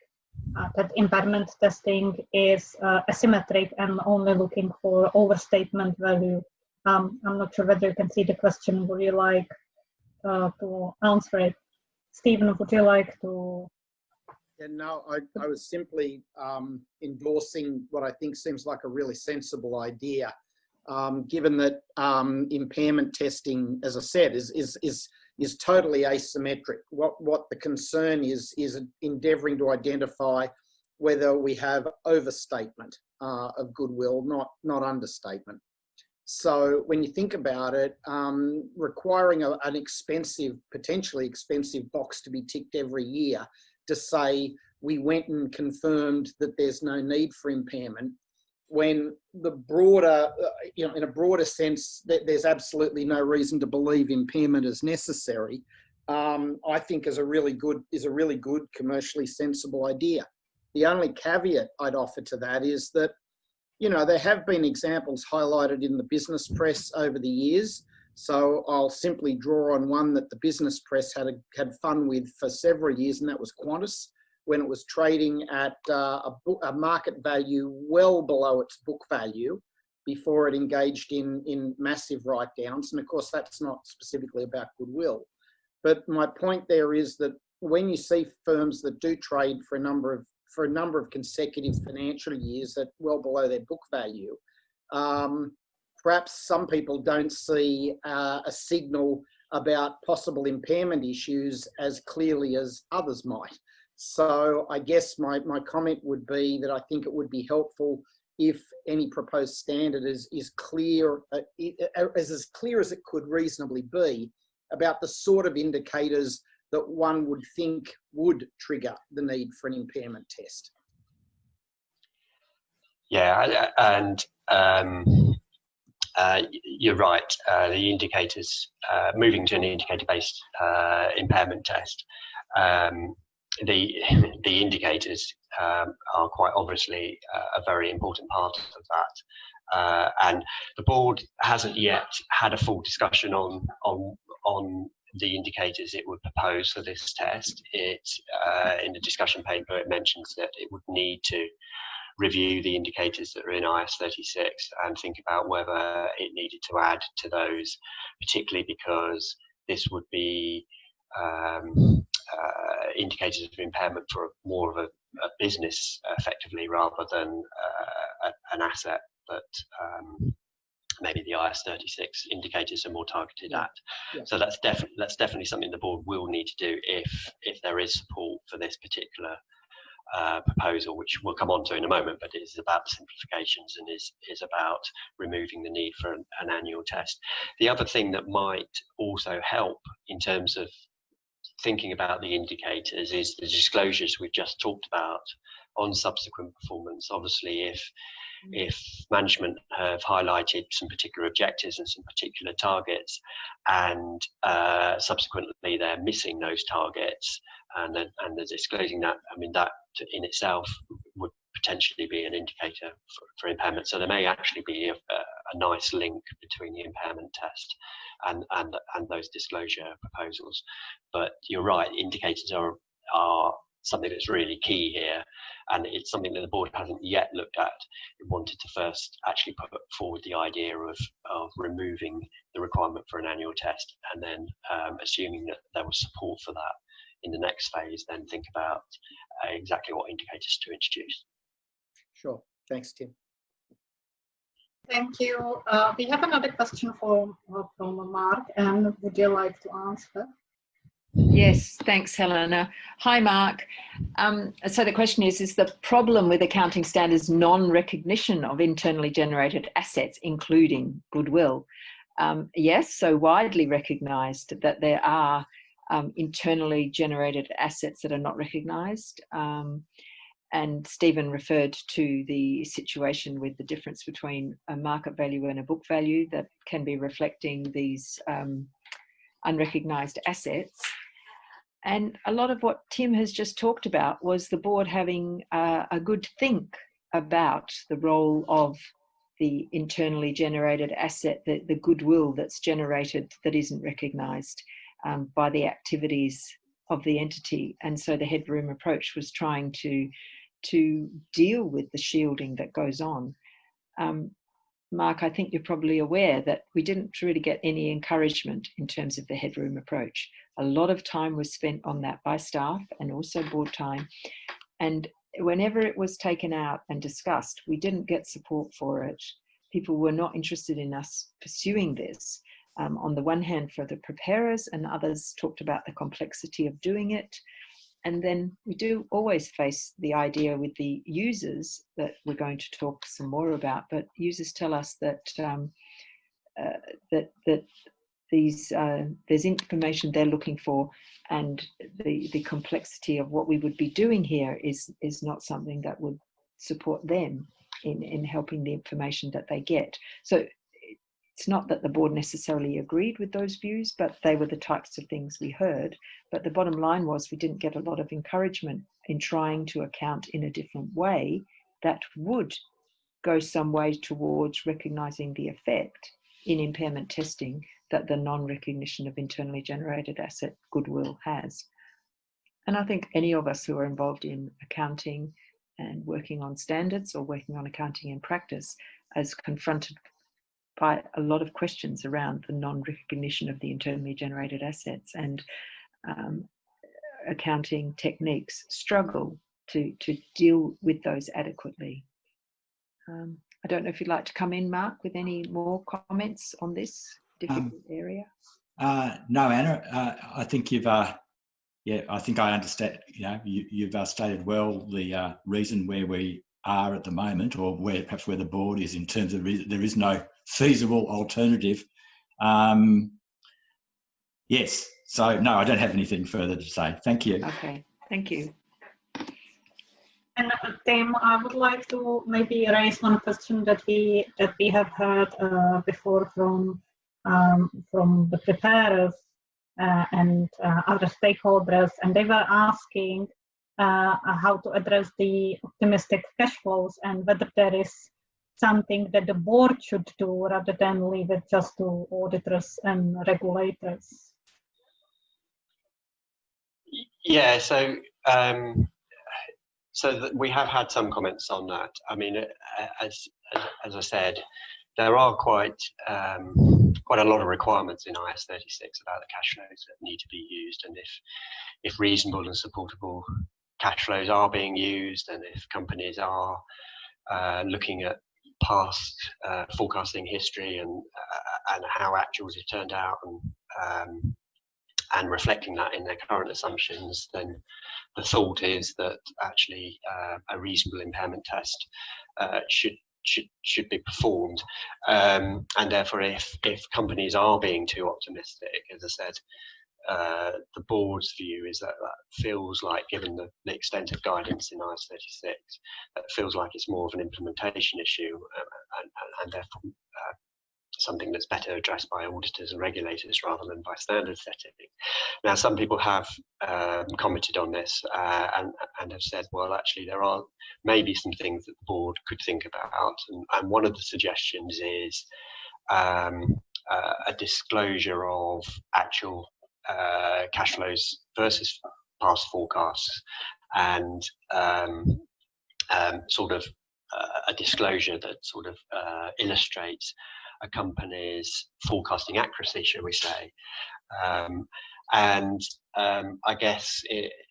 that impairment testing is asymmetric and only looking for overstatement value. I'm not sure whether you can see the question. Would you like to answer it? Stephen, would you like to? Yeah, no, I was simply endorsing what I think seems like a really sensible idea, given that impairment testing, as I said, is is totally asymmetric. What the concern is endeavouring to identify whether we have overstatement of goodwill, not understatement. So when you think about it, requiring an expensive, potentially expensive box to be ticked every year to say we went and confirmed that there's no need for impairment, when the broader, in a broader sense, that there's absolutely no reason to believe impairment is necessary, I think is a really good commercially sensible idea. The only caveat I'd offer to that is that, there have been examples highlighted in the business press over the years. So I'll simply draw on one that the business press had fun with for several years, and that was Qantas, when it was trading at a market value well below its book value before it engaged in massive write-downs. And of course, that's not specifically about goodwill. But my point there is that when you see firms that do trade for a number of consecutive financial years at well below their book value, perhaps some people don't see a signal about possible impairment issues as clearly as others might. So I guess my comment would be that I think it would be helpful if any proposed standard is clear, as clear as it could reasonably be, about the sort of indicators that one would think would trigger the need for an impairment test. Yeah, and you're right. The indicators, moving to an indicator-based impairment test, the indicators are quite obviously a very important part of that. And the board hasn't yet had a full discussion on the indicators it would propose for this test. In the discussion paper, it mentions that it would need to review the indicators that are in IAS 36 and think about whether it needed to add to those, particularly because this would be indicators of impairment for more of a business effectively, rather than an asset that maybe the IAS 36 indicators are more targeted at. Yeah. So that's definitely something the board will need to do if there is support for this particular proposal, which we'll come on to in a moment, but it is about simplifications and is about removing the need for an annual test. The other thing that might also help in terms of thinking about the indicators is the disclosures we've just talked about on subsequent performance. Obviously, if management have highlighted some particular objectives and some particular targets, and subsequently they're missing those targets, and they're disclosing that, I mean, that in itself would potentially be an indicator for impairment. So there may actually be a nice link between the impairment test and those disclosure proposals. But you're right, indicators are something that's really key here, and it's something that the board hasn't yet looked at. It wanted to first actually put forward the idea of removing the requirement for an annual test, and then assuming that there was support for that in the next phase, then think about exactly what indicators to introduce. Sure. Thanks, Tim. Thank you. We have another question from Mark, and would you like to answer? Yes, thanks, Helena. Hi, Mark. So the question is the problem with accounting standards non-recognition of internally generated assets, including goodwill? Yes, so widely recognised that there are internally generated assets that are not recognised. And Stephen referred to the situation with the difference between a market value and a book value that can be reflecting these unrecognised assets. And a lot of what Tim has just talked about was the board having a good think about the role of the internally generated asset, the goodwill that's generated that isn't recognised by the activities of the entity. And so the headroom approach was trying to deal with the shielding that goes on. Mark, I think you're probably aware that we didn't really get any encouragement in terms of the headroom approach. A lot of time was spent on that by staff and also board time. And whenever it was taken out and discussed, we didn't get support for it. People were not interested in us pursuing this. on the one hand for the preparers, and others talked about the complexity of doing it. And then we do always face the idea with the users that we're going to talk some more about, but users tell us that there's information they're looking for, and the complexity of what we would be doing here is not something that would support them in helping the information that they get. So it's not that the board necessarily agreed with those views, but they were the types of things we heard. But the bottom line was we didn't get a lot of encouragement in trying to account in a different way that would go some way towards recognising the effect in impairment testing that the non-recognition of internally generated asset goodwill has. And I think any of us who are involved in accounting and working on standards or working on accounting in practice is confronted by a lot of questions around the non-recognition of the internally generated assets, and accounting techniques struggle to deal with those adequately. I don't know if you'd like to come in, Mark, with any more comments on this difficult area. No, Anna, I think you've, yeah, I think I understand, you know, you've stated well the reason where we are at the moment, or where perhaps where the board is in terms of there is no feasible alternative. Yes, so no, I don't have anything further to say. Thank you. Okay, thank you. And Tim, I would like to maybe raise one question that we have heard before from the preparers and other stakeholders, and they were asking how to address the optimistic cash flows and whether there is something that the board should do rather than leave it just to auditors and regulators. Yeah, so we have had some comments on that. I mean, as I said, there are quite a lot of requirements in IAS 36 about the cash flows that need to be used, and if reasonable and supportable cash flows are being used, and if companies are looking at past forecasting history and how actuals have turned out, and reflecting that in their current assumptions, then the thought is that actually a reasonable impairment test should be performed, and therefore if companies are being too optimistic, as I said, the board's view is that feels like, given the extent of guidance in IAS 36, that feels like it's more of an implementation issue, and therefore something that's better addressed by auditors and regulators rather than by standard setting. Now, some people have commented on this and have said, well, actually, there are maybe some things that the board could think about, and one of the suggestions is a disclosure of actual cash flows versus past forecasts, and sort of a disclosure that sort of illustrates a company's forecasting accuracy, shall we say. And I guess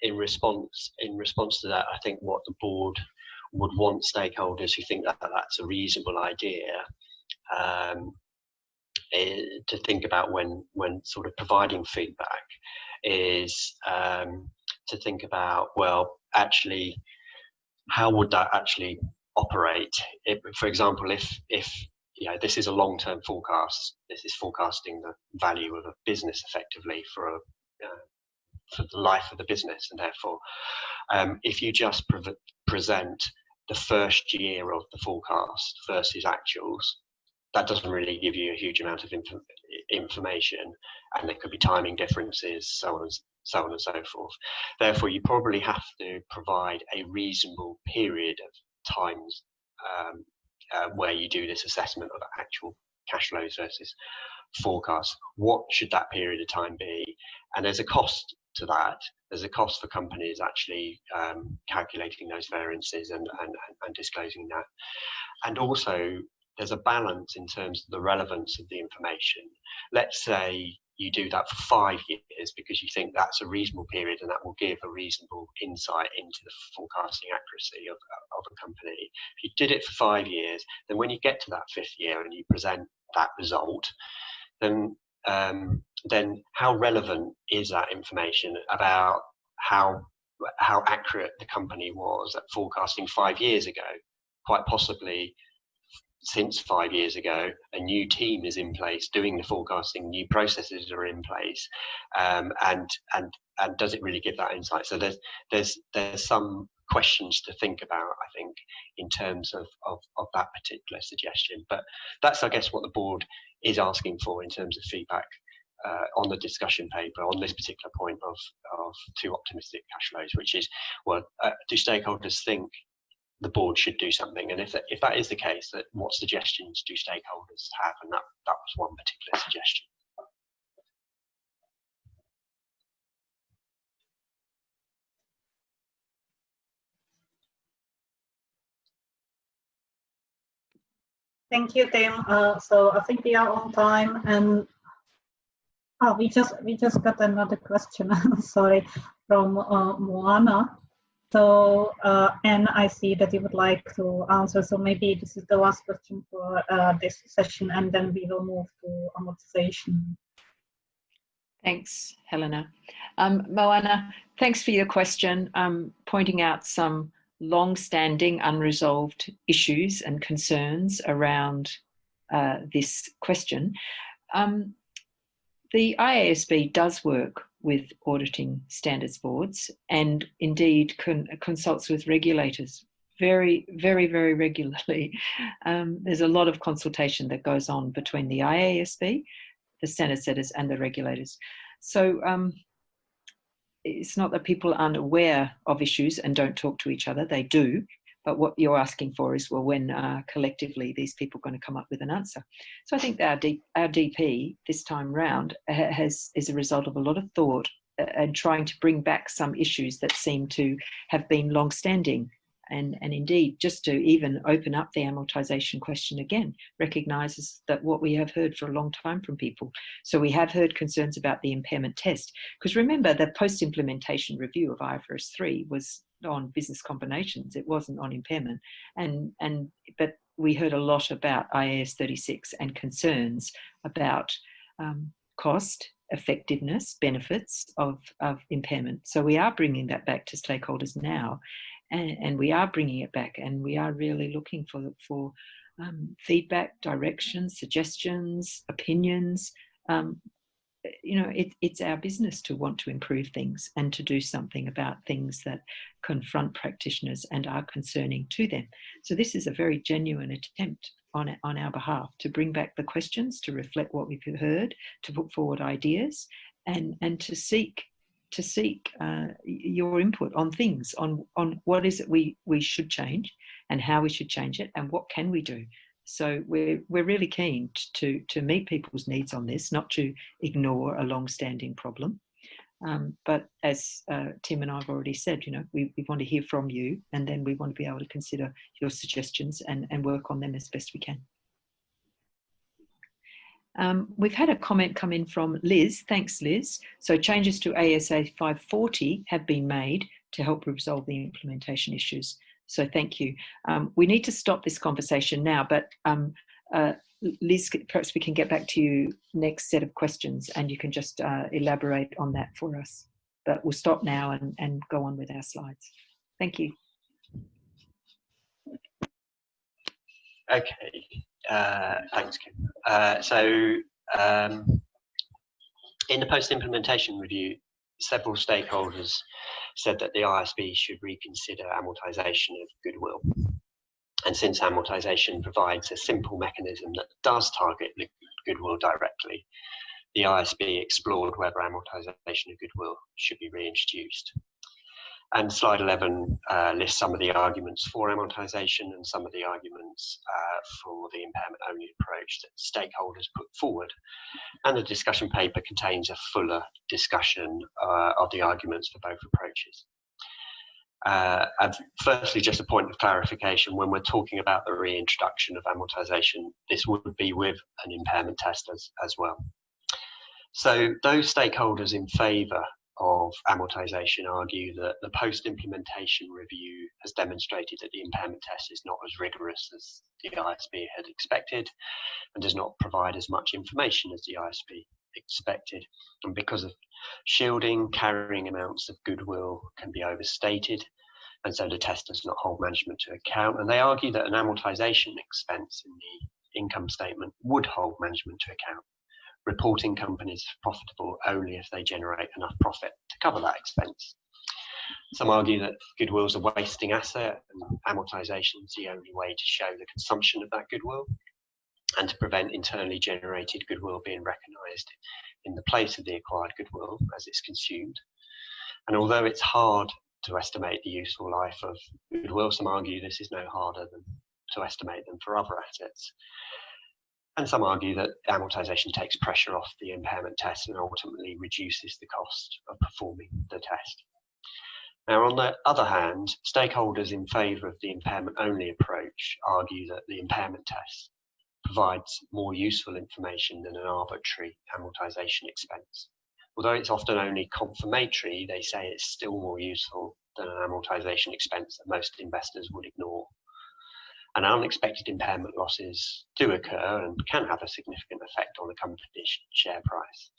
in response to that, I think what the board would want stakeholders who think that that's a reasonable idea to think about when sort of providing feedback is to think about, well, actually, how would that actually operate? For example, if you know, this is a long-term forecast, this is forecasting the value of a business effectively for the life of the business, and therefore if you just present the first year of the forecast versus actuals, that doesn't really give you a huge amount of information, and there could be timing differences, so on and so forth. Therefore, you probably have to provide a reasonable period of times where you do this assessment of actual cash flows versus forecasts. What should that period of time be? And there's a cost to that. There's a cost for companies actually calculating those variances and disclosing that. And also, there's a balance in terms of the relevance of the information. Let's say you do that for 5 years because you think that's a reasonable period and that will give a reasonable insight into the forecasting accuracy of a company. If you did it for 5 years, then when you get to that 5th year and you present that result, then then how relevant is that information about how accurate the company was at forecasting 5 years ago? Quite possibly, since 5 years ago, a new team is in place doing the forecasting, new processes are in place, and does it really give that insight? So there's some questions to think about, I think, in terms of that particular suggestion. But that's, I guess, what the board is asking for in terms of feedback on the discussion paper on this particular point of too optimistic cash flows, which is, well, do stakeholders think the board should do something? And if that is the case, that what suggestions do stakeholders have? And that was one particular suggestion. Thank you, Tim. So I think we are on time, and we just got another question. Sorry, from Moana. So, and I see that you would like to answer. So maybe this is the last question for this session, and then we will move to amortization. Thanks, Helena. Moana, thanks for your question, pointing out some long-standing unresolved issues and concerns around this question. The IASB does work with auditing standards boards, and indeed consults with regulators very, very, very regularly. There's a lot of consultation that goes on between the IASB, the standard setters, and the regulators. So it's not that people aren't aware of issues and don't talk to each other, they do. But what you're asking for is, well, when collectively these people are going to come up with an answer? So I think our DP this time round is a result of a lot of thought and trying to bring back some issues that seem to have been long-standing. And indeed, just to even open up the amortization question again, recognises that what we have heard for a long time from people. So we have heard concerns about the impairment test, because remember, the post-implementation review of IFRS 3 was on business combinations, it wasn't on impairment. But we heard a lot about IAS 36 and concerns about cost, effectiveness, benefits of impairment. So we are bringing that back to stakeholders now. And we are bringing it back, and we are really looking for feedback, directions, suggestions, opinions. You know, it's our business to want to improve things and to do something about things that confront practitioners and are concerning to them. So this is a very genuine attempt on our behalf to bring back the questions, to reflect what we've heard, to put forward ideas, and to seek your input on things, on what is it we should change and how we should change it and what can we do. So we're really keen to meet people's needs on this, not to ignore a long-standing problem. But as Tim and I have already said, you know, we want to hear from you, and then we want to be able to consider your suggestions and work on them as best we can. We've had a comment come in from Liz. Thanks, Liz. So changes to ASA 540 have been made to help resolve the implementation issues. So thank you. We need to stop this conversation now, but Liz, perhaps we can get back to you next set of questions and you can just elaborate on that for us. But we'll stop now and go on with our slides. Thank you. Okay. Thanks, Kim. In the post-implementation review, several stakeholders said that the IASB should reconsider amortization of goodwill. And since amortization provides a simple mechanism that does target the goodwill directly, the IASB explored whether amortization of goodwill should be reintroduced. And slide 11 lists some of the arguments for amortization and some of the arguments for the impairment-only approach that stakeholders put forward. And the discussion paper contains a fuller discussion of the arguments for both approaches. And firstly, just a point of clarification, when we're talking about the reintroduction of amortization, this would be with an impairment test as well. So those stakeholders in favour of amortization argue that the post-implementation review has demonstrated that the impairment test is not as rigorous as the IASB had expected and does not provide as much information as the IASB expected. And because of shielding, carrying amounts of goodwill can be overstated, and so the test does not hold management to account. And they argue that an amortization expense in the income statement would hold management to account, reporting companies profitable only if they generate enough profit to cover that expense. Some argue that goodwill is a wasting asset and amortization is the only way to show the consumption of that goodwill and to prevent internally generated goodwill being recognised in the place of the acquired goodwill as it's consumed. And although it's hard to estimate the useful life of goodwill, some argue this is no harder than to estimate them for other assets. And some argue that amortization takes pressure off the impairment test and ultimately reduces the cost of performing the test. Now, on the other hand, stakeholders in favour of the impairment-only approach argue that the impairment test provides more useful information than an arbitrary amortization expense. Although it's often only confirmatory, they say it's still more useful than an amortization expense that most investors would ignore. And unexpected impairment losses do occur and can have a significant effect on a company's share price.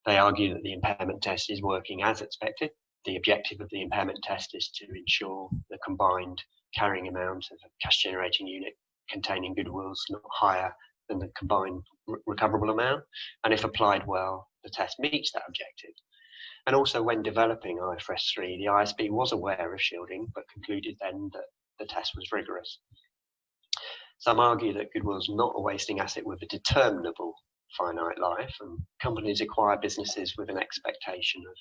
They argue that the impairment test is working as expected. The objective of the impairment test is to ensure the combined carrying amount of a cash generating unit containing goodwill is not higher than the combined recoverable amount. And if applied well, the test meets that objective. And also when developing IFRS 3, the IASB was aware of shielding, but concluded then that the test was rigorous. Some argue that goodwill is not a wasting asset with a determinable finite life, and companies acquire businesses with an expectation of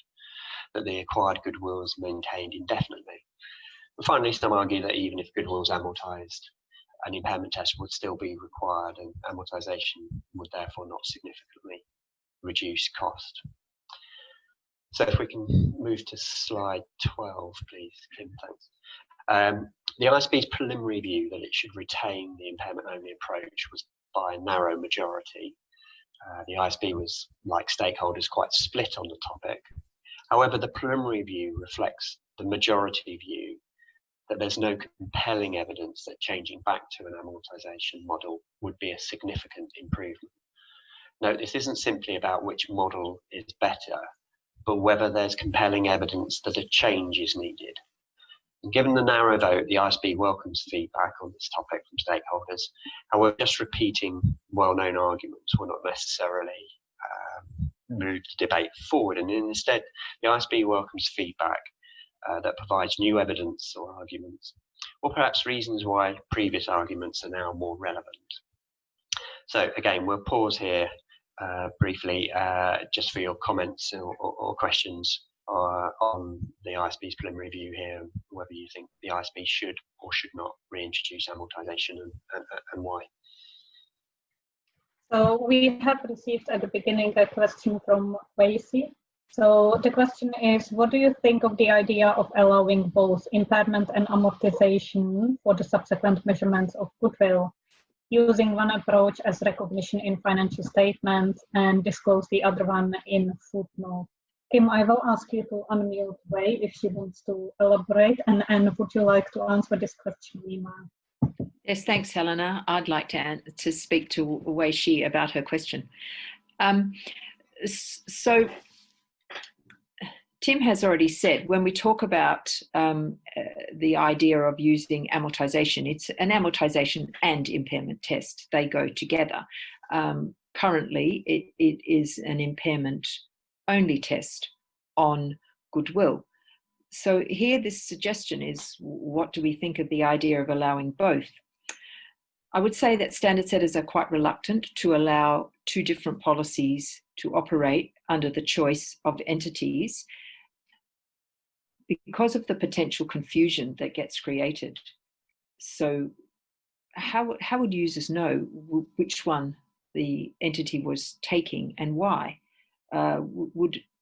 that the acquired goodwill is maintained indefinitely. And finally, some argue that even if goodwill is amortized, an impairment test would still be required, and amortization would therefore not significantly reduce cost. So if we can move to slide 12, please, Tim, thanks. The IASB's preliminary view that it should retain the impairment-only approach was by a narrow majority. The IASB was, like stakeholders, quite split on the topic. However, the preliminary view reflects the majority view that there's no compelling evidence that changing back to an amortization model would be a significant improvement. Note, this isn't simply about which model is better, but whether there's compelling evidence that a change is needed. And given the narrow vote, the IASB welcomes feedback on this topic from stakeholders. However, just repeating well-known arguments will not necessarily move the debate forward, and instead the IASB welcomes feedback that provides new evidence or arguments, or perhaps reasons why previous arguments are now more relevant. So again, we'll pause here briefly just for your comments or questions on the IASB's preliminary review here, whether you think the IASB should or should not reintroduce amortization and why. So we have received at the beginning a question from Wacy. So the question is, what do you think of the idea of allowing both impairment and amortization for the subsequent measurements of goodwill, using one approach as recognition in financial statements and disclose the other one in footnote? Kim, I will ask you to unmute Wei if she wants to elaborate, and would you like to answer this question, Nima? Yes, thanks, Helena. I'd like to speak to Wei Shi about her question. So Tim has already said, when we talk about the idea of using amortization, it's an amortization and impairment test. They go together. Currently, it is an impairment only test on goodwill. So here this suggestion is, what do we think of the idea of allowing both? I would say that standard setters are quite reluctant to allow two different policies to operate under the choice of entities because of the potential confusion that gets created. So how would users know which one the entity was taking and why?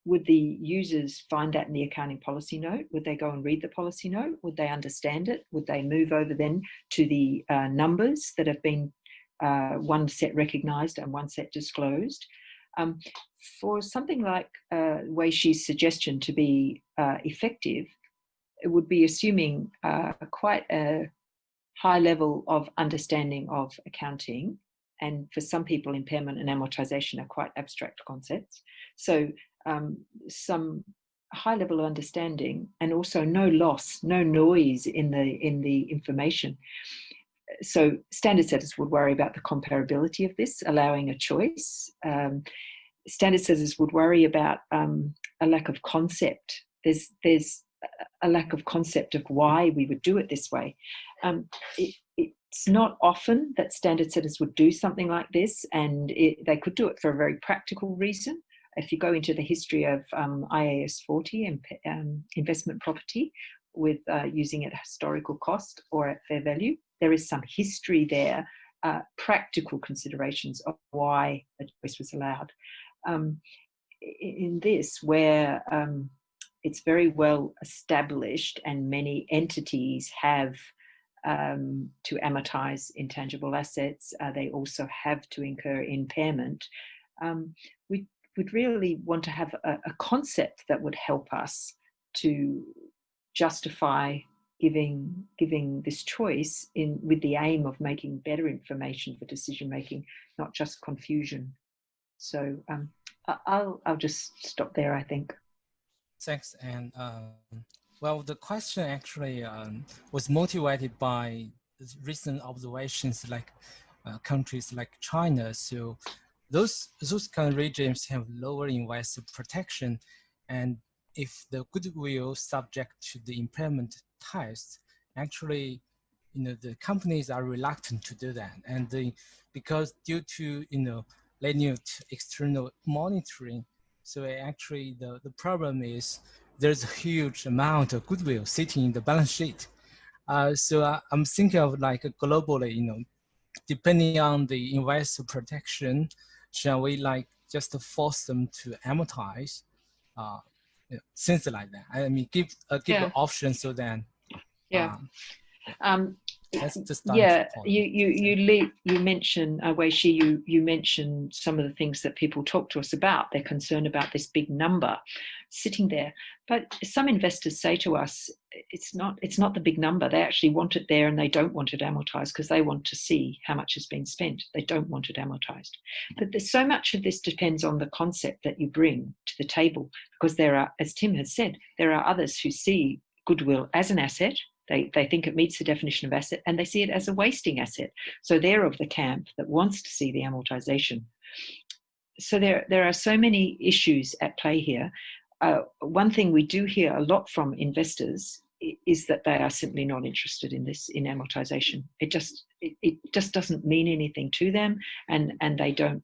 Would the users find that in the accounting policy note? Would they go and read the policy note? Would they understand it? Would they move over then to the numbers that have been one set recognised and one set disclosed? For something like Wei Shi's suggestion to be effective, it would be assuming quite a high level of understanding of accounting and for some people, impairment and amortization are quite abstract concepts. So some high level of understanding, and also no loss, no noise in the information. So standard setters would worry about the comparability of this, allowing a choice. Standard setters would worry about a lack of concept. There's a lack of concept of why we would do it this way. It's not often that standard setters would do something like this, and they could do it for a very practical reason. If you go into the history of IAS 40 and investment property with using at historical cost or at fair value, there is some history there, practical considerations of why a choice was allowed. In this, where it's very well established and many entities have to amortize intangible assets, they also have to incur impairment. We would really want to have a concept that would help us to justify giving this choice with the aim of making better information for decision making, not just confusion. So I'll just stop there, I think. Thanks. And well, the question actually was motivated by recent observations, like countries like China. So those kind of regimes have lower investor protection, and if the goodwill subject to the impairment test, actually, the companies are reluctant to do that, and because due to minute external monitoring, so actually the problem is there's a huge amount of goodwill sitting in the balance sheet. So I'm thinking of like globally, depending on the investor protection, shall we like just force them to amortize, things like that? I mean, give an option so then. That's just you mentioned Wei Shi, you mentioned some of the things that people talk to us about. They're concerned about this big number sitting there, but some investors say to us, it's not the big number. They actually want it there, and they don't want it amortized because they want to see how much has been spent. They don't want it amortized. But there's so much of this depends on the concept that you bring to the table, because there are, as Tim has said, there are others who see goodwill as an asset. They think it meets the definition of asset, and they see it as a wasting asset. So they're of the camp that wants to see the amortization. So there are so many issues at play here. One thing we do hear a lot from investors is that they are simply not interested in amortization. It just doesn't mean anything to them, and they don't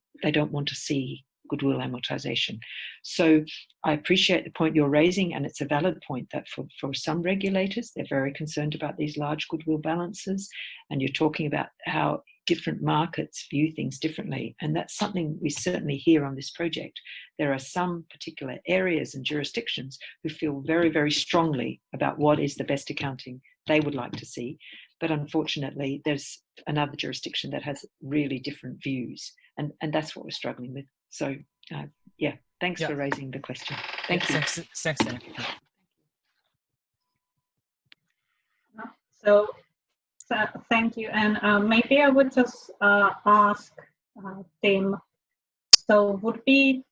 want to see goodwill amortization. So I appreciate the point you're raising, and it's a valid point that for some regulators, they're very concerned about these large goodwill balances, and you're talking about how different markets view things differently, and that's something we certainly hear on this project. There are some particular areas and jurisdictions who feel very, very strongly about what is the best accounting they would like to see, but unfortunately there's another jurisdiction that has really different views, and that's what we're struggling with. So thanks for raising the question. Thank you. Thanks. So thank you. And maybe I would just ask Tim, so would be,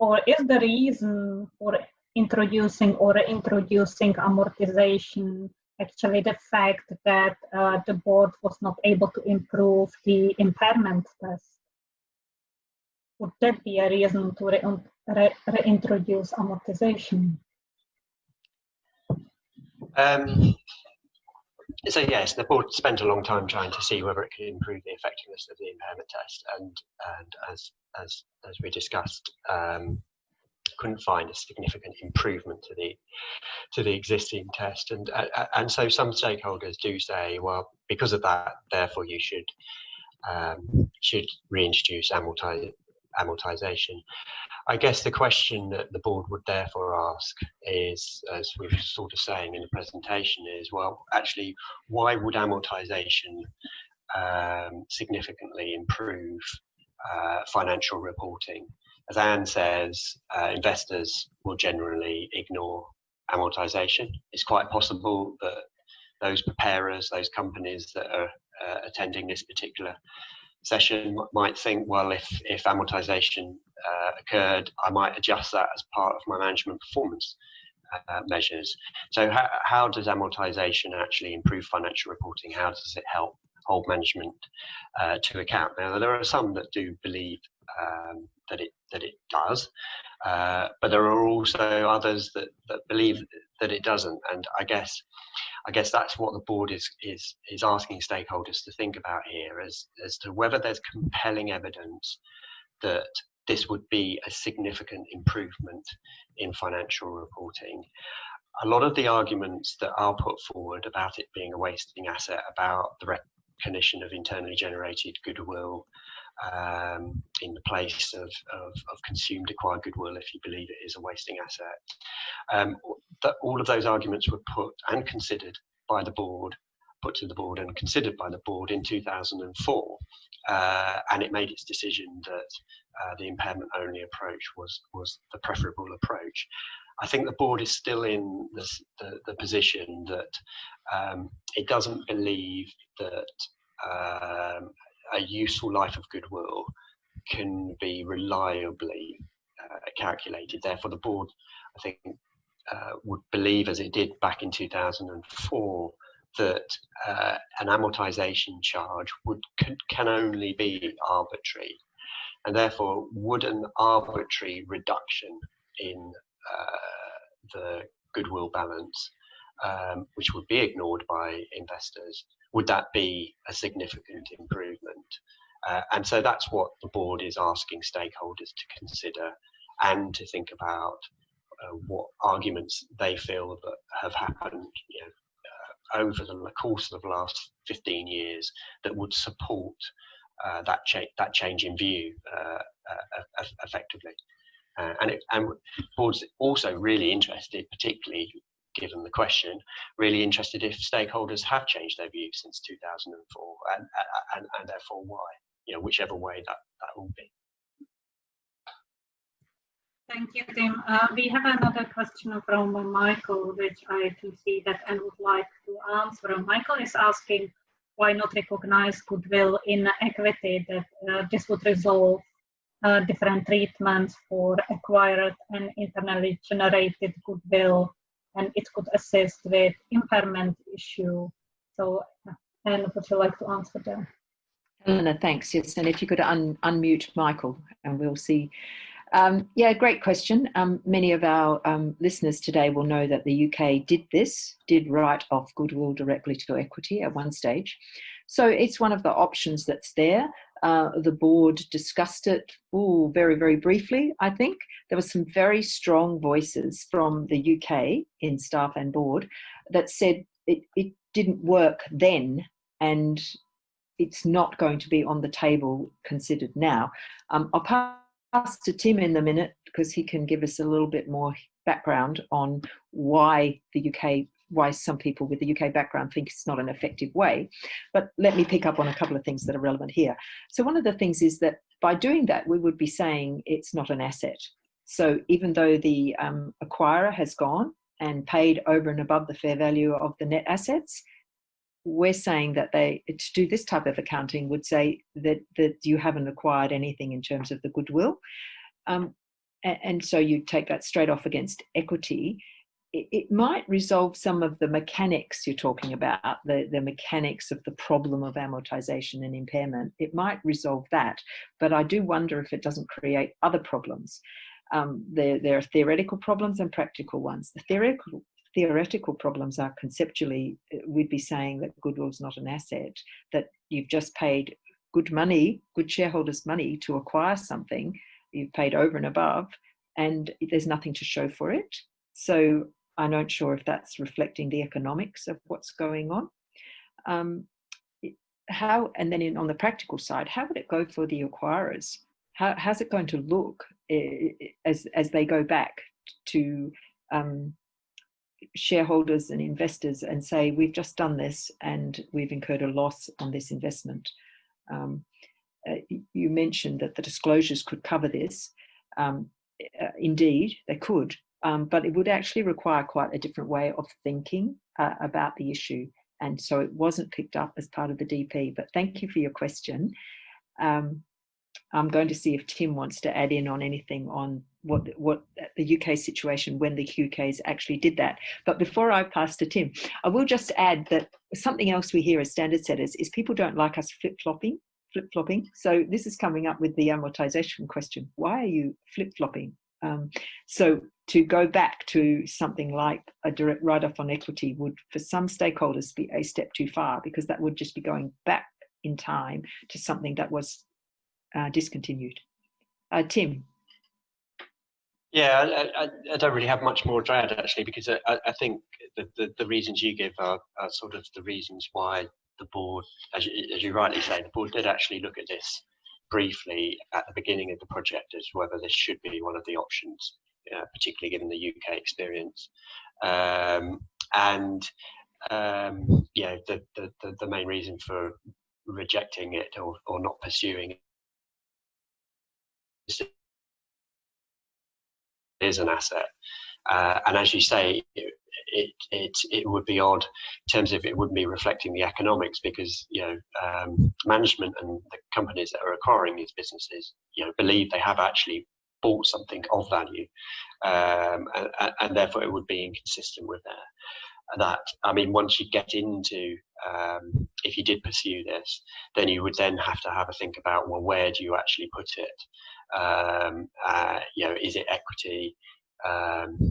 or is the reason for introducing or reintroducing amortization actually the fact that the board was not able to improve the impairment test? Would that be a reason to reintroduce amortization? So yes, the board spent a long time trying to see whether it could improve the effectiveness of the impairment test, and as we discussed, couldn't find a significant improvement to the existing test, and so some stakeholders do say, well, because of that, therefore you should reintroduce amortization. I guess the question that the board would therefore ask is, as we were sort of saying in the presentation, is, well, actually, why would amortization significantly improve financial reporting? As Anne says, investors will generally ignore amortization. It's quite possible that those preparers, those companies that are attending this particular session might think, well, if amortization occurred, I might adjust that as part of my management performance measures. So how does amortization actually improve financial reporting? How does it help hold management to account? Now, there are some that do believe that it does, but there are also others that believe that it doesn't. And I guess that's what the board is asking stakeholders to think about here, as to whether there's compelling evidence that this would be a significant improvement in financial reporting. A lot of the arguments that are put forward about it being a wasting asset, about the recognition of internally generated goodwill in the place of consumed acquired goodwill, if you believe it is a wasting asset, that all of those arguments were put and considered by the board, put to the board and considered by the board in 2004, and it made its decision that the impairment only approach was the preferable approach. I think the board is still in the position that it doesn't believe that a useful life of goodwill can be reliably calculated. Therefore, the board, I think, would believe, as it did back in 2004, that an amortization charge can only be arbitrary, and therefore would an arbitrary reduction in the goodwill balance, which would be ignored by investors, would that be a significant improvement? And so that's what the board is asking stakeholders to consider and to think about what arguments they feel that have happened, over the course of the last 15 years that would support that change in view effectively. And the board's also really interested, particularly given the question, really interested if stakeholders have changed their views since 2004, and therefore why, whichever way that will be. Thank you, Tim. We have another question from Michael, which I can see that Anne would like to answer. Michael is asking why not recognize goodwill in equity, that this would resolve different treatments for acquired and internally generated goodwill, and it could assist with impairment issue. So, Anne, would you like to answer that? Helena, thanks. Yes, and if you could unmute Michael, and we'll see. Yeah, great question. Many of our listeners today will know that the UK did write off goodwill directly to equity at one stage. So it's one of the options that's there. The board discussed it very, very briefly, I think. There were some very strong voices from the UK in staff and board that said it didn't work then, and it's not going to be on the table considered now. I'll pass to Tim in a minute because he can give us a little bit more background on why some people with the UK background think it's not an effective way. But let me pick up on a couple of things that are relevant here. So one of the things is that by doing that, we would be saying it's not an asset. So even though the acquirer has gone and paid over and above the fair value of the net assets, we're saying that to do this type of accounting would say that you haven't acquired anything in terms of the goodwill. And so you take that straight off against equity. It might resolve some of the mechanics you're talking about, the mechanics of the problem of amortization and impairment. It might resolve that, but I do wonder if it doesn't create other problems. There are theoretical problems and practical ones. The theoretical problems are conceptually, we'd be saying that goodwill's not an asset, that you've just paid good shareholders' money to acquire something, you've paid over and above, and there's nothing to show for it. So I'm not sure if that's reflecting the economics of what's going on. And then on the practical side, how would it go for the acquirers? How's it going to look as they go back to shareholders and investors and say, we've just done this and we've incurred a loss on this investment? You mentioned that the disclosures could cover this. Indeed, they could, but it would actually require quite a different way of thinking about the issue. And so it wasn't picked up as part of the DP, but thank you for your question. I'm going to see if Tim wants to add in on anything on what the UK situation when the UK's actually did that. But before I pass to Tim, I will just add that something else we hear as standard setters is people don't like us flip-flopping. So this is coming up with the amortization question. Why are you flip-flopping? So to go back to something like a direct write-off on equity would, for some stakeholders, be a step too far, because that would just be going back in time to something that was discontinued. Tim. Yeah, I don't really have much more to add, actually, because I think the reasons you give are sort of the reasons why the board, as you rightly say, the board did actually look at this briefly at the beginning of the project as whether this should be one of the options, particularly given the UK experience. Yeah, the main reason for rejecting it or not pursuing it is an asset, and as you say, it would be odd in terms of it wouldn't be reflecting the economics, because management and the companies that are acquiring these businesses believe they have actually bought something of value, and therefore it would be inconsistent with that. I mean, once you get into if you did pursue this, then you would then have to have a think about, well, where do you actually put it? Is it equity?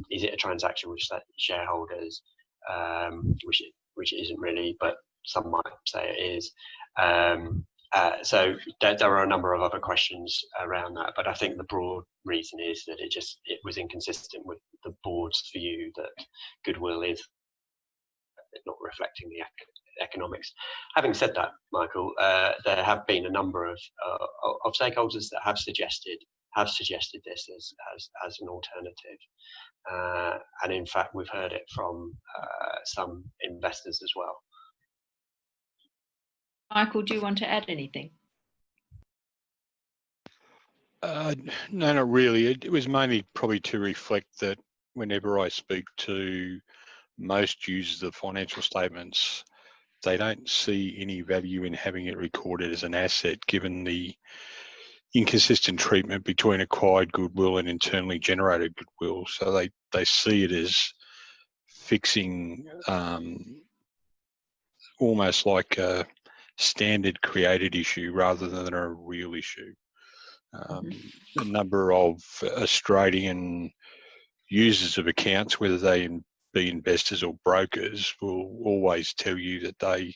Is it a transaction with shareholders? Which it isn't really, but some might say it is. So there are a number of other questions around that, but I think the broad reason is that it was inconsistent with the board's view that Goodwill is not reflecting the economics. Having said that, Michael, there have been a number of stakeholders that have suggested this as an alternative, and in fact we've heard it from some investors as well. Michael, do you want to add anything? No, not really. It was mainly probably to reflect that whenever I speak to most users of financial statements, they don't see any value in having it recorded as an asset, given the inconsistent treatment between acquired goodwill and internally generated goodwill. So they see it as fixing almost like a standard created issue rather than a real issue. A number of Australian users of accounts, whether they be investors or brokers, will always tell you that they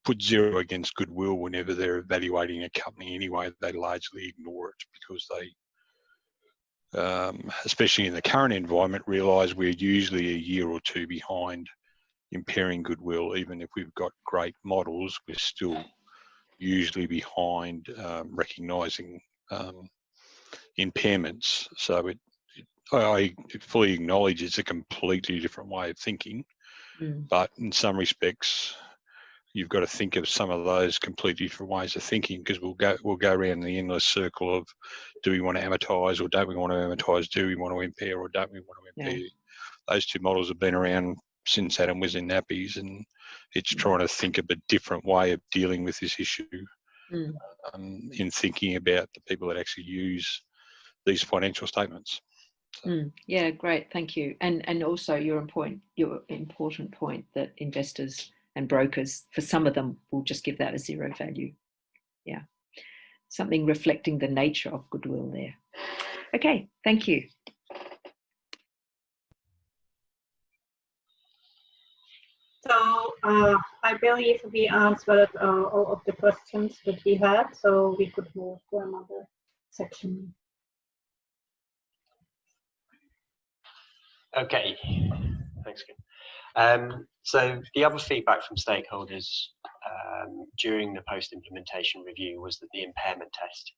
put zero against goodwill whenever they're evaluating a company anyway. They largely ignore it because they, especially in the current environment, realise we're usually a year or two behind impairing goodwill. Even if we've got great models, we're still usually behind recognising impairments. So I fully acknowledge it's a completely different way of thinking, but in some respects, you've got to think of some of those completely different ways of thinking, because we'll go around the endless circle of, do we want to amortise or don't we want to amortise? Do we want to impair or don't we want to impair? Yeah. Those two models have been around since Adam was in nappies, and it's trying to think of a different way of dealing with this issue in thinking about the people that actually use these financial statements. So. Yeah, great, thank you. And also your important point that investors and brokers, for some of them, will just give that a zero value. Yeah, something reflecting the nature of goodwill there. Okay, thank you. So I believe we answered all of the questions that we had, so we could move to another section. Okay, thanks, Kim. So the other feedback from stakeholders during the post-implementation review was that the impairment test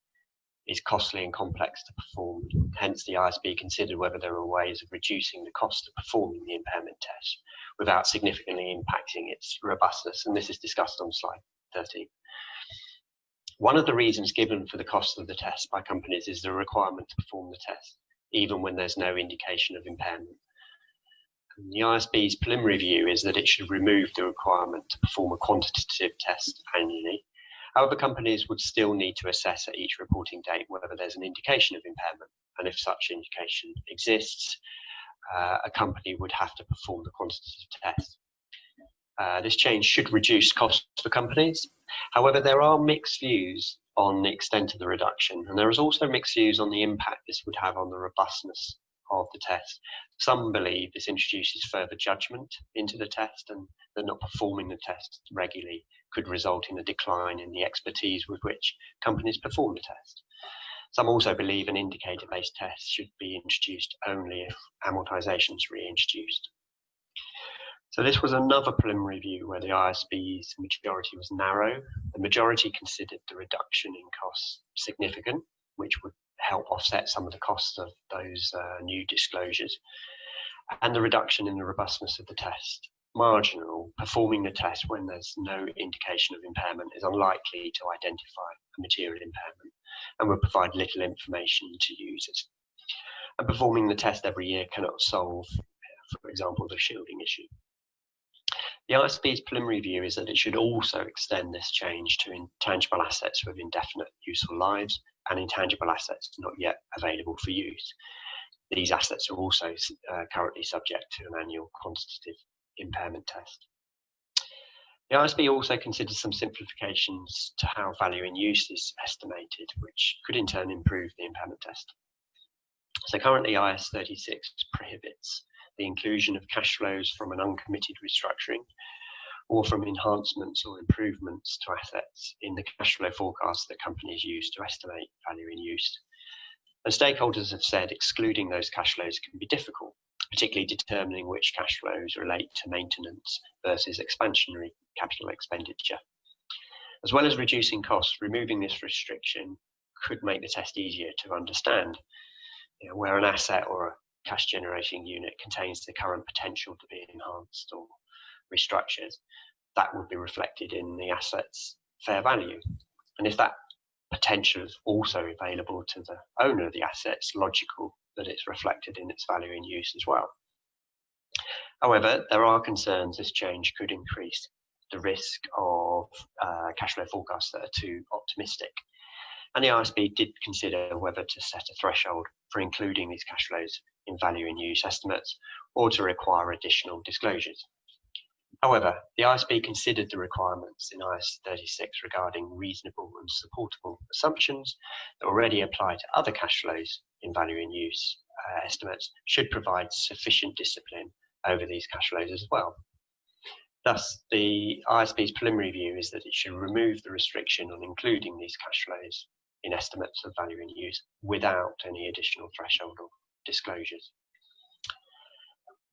is costly and complex to perform. Hence, the IASB considered whether there are ways of reducing the cost of performing the impairment test without significantly impacting its robustness, and this is discussed on slide 13. One of the reasons given for the cost of the test by companies is the requirement to perform the test, even when there's no indication of impairment. And the IASB's preliminary view is that it should remove the requirement to perform a quantitative test annually, However, companies would still need to assess at each reporting date whether there's an indication of impairment, and if such indication exists, a company would have to perform the quantitative test. This change should reduce costs for companies. However, there are mixed views on the extent of the reduction, and there is also mixed views on the impact this would have on the robustness of the test. Some believe this introduces further judgment into the test, and that not performing the test regularly could result in a decline in the expertise with which companies perform the test. Some also believe an indicator-based test should be introduced only if amortization is reintroduced. So this was another preliminary review where the IASB's majority was narrow. The majority considered the reduction in costs significant, which would help offset some of the costs of those new disclosures, and the reduction in the robustness of the test marginal. Performing the test when there's no indication of impairment is unlikely to identify a material impairment and will provide little information to users. And performing the test every year cannot solve, for example, the shielding issue. The IASB's preliminary view is that it should also extend this change to intangible assets with indefinite useful lives and intangible assets not yet available for use. These assets are also currently subject to an annual quantitative impairment test. The IASB also considers some simplifications to how value in use is estimated, which could in turn improve the impairment test. So currently IAS 36 prohibits the inclusion of cash flows from an uncommitted restructuring or from enhancements or improvements to assets in the cash flow forecast that companies use to estimate value in use. And stakeholders have said excluding those cash flows can be difficult, particularly determining which cash flows relate to maintenance versus expansionary capital expenditure. As well as reducing costs, removing this restriction could make the test easier to understand. Where an asset or a cash generating unit contains the current potential to be enhanced or restructured, that would be reflected in the asset's fair value. And if that potential is also available to the owner of the asset, it's logical that it's reflected in its value in use as well. However, there are concerns this change could increase the risk of cash flow forecasts that are too optimistic. And the IASB did consider whether to set a threshold for including these cash flows in value in use estimates or to require additional disclosures. However, the IASB considered the requirements in IAS 36 regarding reasonable and supportable assumptions that already apply to other cash flows in value in use estimates should provide sufficient discipline over these cash flows as well. Thus, the IASB's preliminary view is that it should remove the restriction on including these cash flows in estimates of value in use without any additional threshold or disclosures.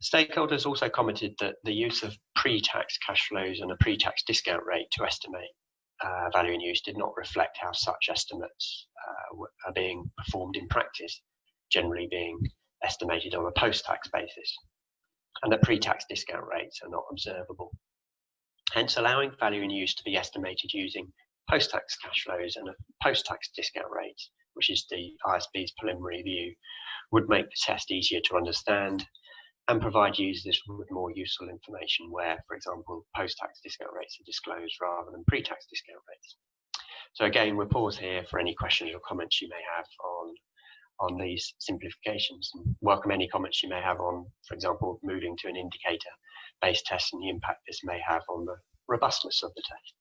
Stakeholders also commented that the use of pre-tax cash flows and a pre-tax discount rate to estimate value in use did not reflect how such estimates are being performed in practice, generally being estimated on a post-tax basis, and that pre-tax discount rates are not observable. Hence, allowing value in use to be estimated using post-tax cash flows and a post-tax discount rate, which is the IASB's preliminary view, would make the test easier to understand and provide users with more useful information where, for example, post-tax discount rates are disclosed rather than pre-tax discount rates. So again, we'll pause here for any questions or comments you may have on these simplifications, and welcome any comments you may have on, for example, moving to an indicator-based test and the impact this may have on the robustness of the test.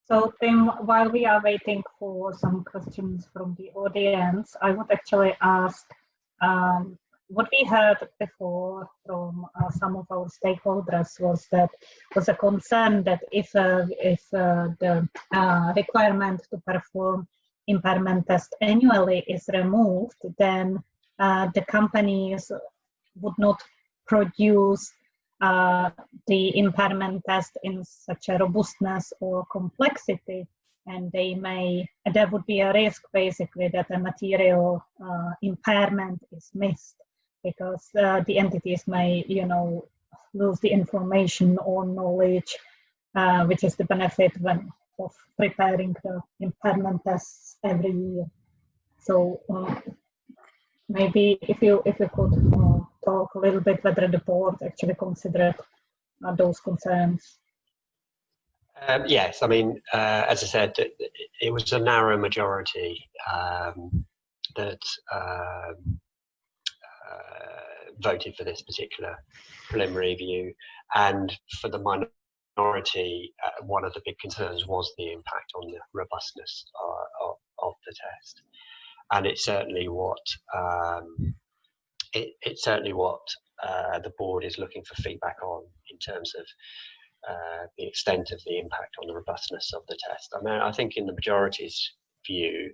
So Tim, while we are waiting for some questions from the audience, I would actually ask what we heard before from some of our stakeholders was a concern that if the requirement to perform impairment test annually is removed, then the companies would not produce the impairment test in such a robustness or complexity, and there would be a risk basically that a material impairment is missed because the entities may, lose the information or knowledge, which is the benefit of preparing the impairment tests every year. So maybe if you could talk a little bit whether the board actually considered those concerns. Yes, I mean, as I said, it was a narrow majority that voted for this particular preliminary review, and for the minority, one of the big concerns was the impact on the robustness of the test, and it's certainly what it's certainly what the board is looking for feedback on in terms of the extent of the impact on the robustness of the test. I mean, I think in the majority's view,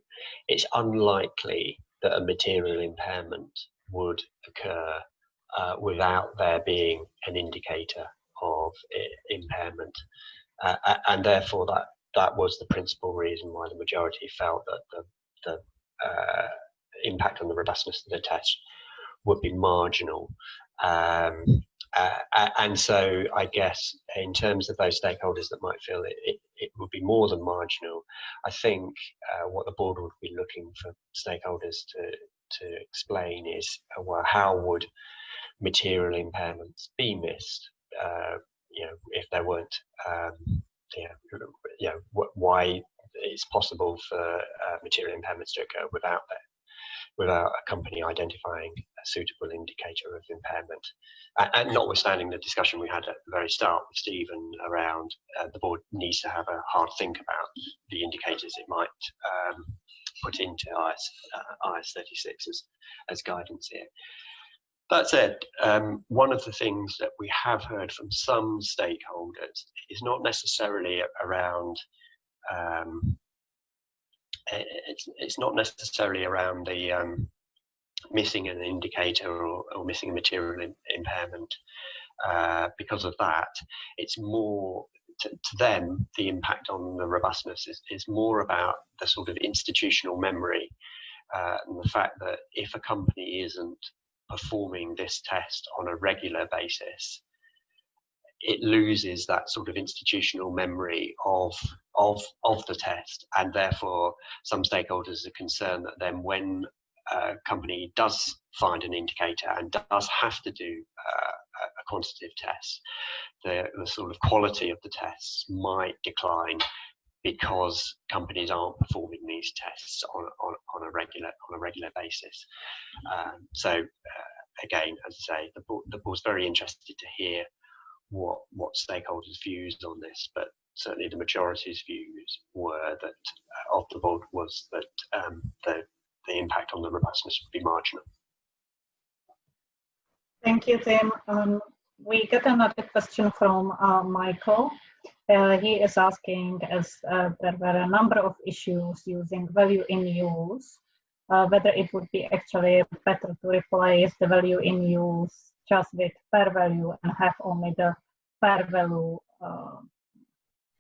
it's unlikely that a material impairment would occur without there being an indicator of impairment, and therefore that was the principal reason why the majority felt that the impact on the robustness of the test would be marginal. And so I guess in terms of those stakeholders that might feel it would be more than marginal, I think what the board would be looking for stakeholders to explain is, well, how would material impairments be missed, if there weren't, why it's possible for material impairments to occur without a company identifying a suitable indicator of impairment. And notwithstanding the discussion we had at the very start with Stephen around the board needs to have a hard think about the indicators it might put into IAS 36 as guidance here. That said, one of the things that we have heard from some stakeholders is not necessarily around it's not necessarily around the missing an indicator or missing a material impairment. Because of that, it's more to them, the impact on the robustness is more about the sort of institutional memory, and the fact that if a company isn't performing this test on a regular basis, it loses that sort of institutional memory of the test, and therefore some stakeholders are concerned that then when a company does find an indicator and does have to do a quantitative test, the sort of quality of the tests might decline because companies aren't performing these tests on a regular basis. So again, as I say, the board's very interested to hear what stakeholders' views on this, but certainly the majority's views were that of the board was that the impact on the robustness would be marginal. Thank you, Tim. We get another question from Michael. He is asking, as there were a number of issues using value in use, whether it would be actually better to replace the value in use just with fair value and have only the fair value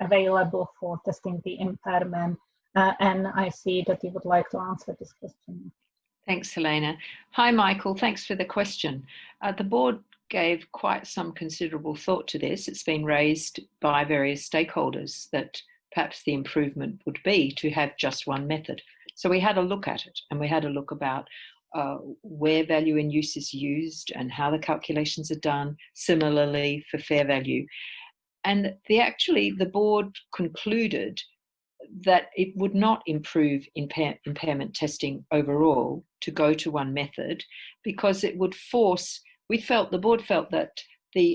available for testing the impairment. And I see that you would like to answer this question. Thanks, Helena. Hi, Michael. Thanks for the question. The board gave quite some considerable thought to this. It's been raised by various stakeholders that perhaps the improvement would be to have just one method. So we had a look at it, and we had a look about where value in use is used and how the calculations are done, similarly for fair value. And the board concluded that it would not improve impairment testing overall to go to one method, because it would force, the board felt that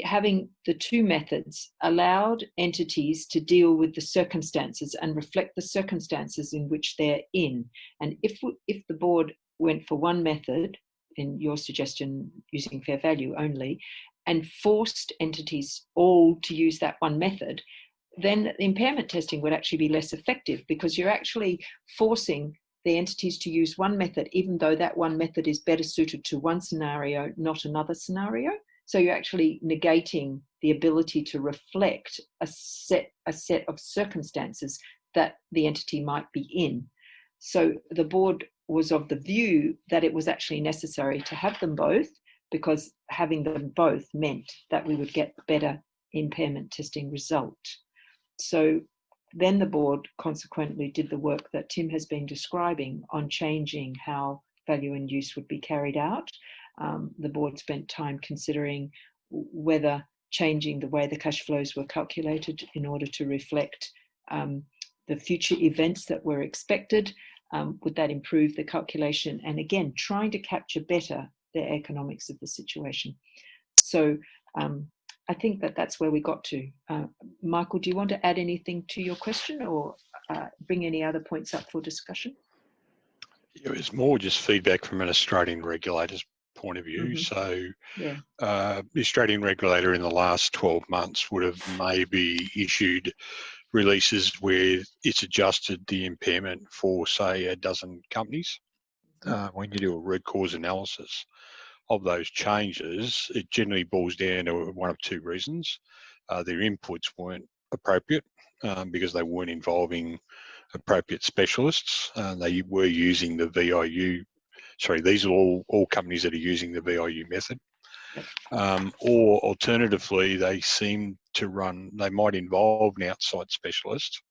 having the two methods allowed entities to deal with the circumstances and reflect the circumstances in which they're in. And if the board went for one method, in your suggestion using fair value only, and forced entities all to use that one method, then the impairment testing would actually be less effective, because you're actually forcing the entities to use one method, even though that one method is better suited to one scenario, not another scenario. So you're actually negating the ability to reflect a set of circumstances that the entity might be in. So the board was of the view that it was actually necessary to have them both, because having them both meant that we would get better impairment testing result. So then the board consequently did the work that Tim has been describing on changing how value in use would be carried out. The board spent time considering whether changing the way the cash flows were calculated in order to reflect the future events that were expected. Would that improve the calculation? And again, trying to capture better the economics of the situation. So I think that that's where we got to. Michael, do you want to add anything to your question or bring any other points up for discussion? It was more just feedback from an Australian regulator's point of view. So the Australian regulator in the last 12 months would have maybe issued releases where it's adjusted the impairment for, say, a dozen companies. When you do a root cause analysis of those changes, it generally boils down to one of two reasons. Their inputs weren't appropriate because they weren't involving appropriate specialists. They were using the VIU. Sorry, these are all companies that are using the VIU method. Or alternatively, they seem to they might involve an outside specialist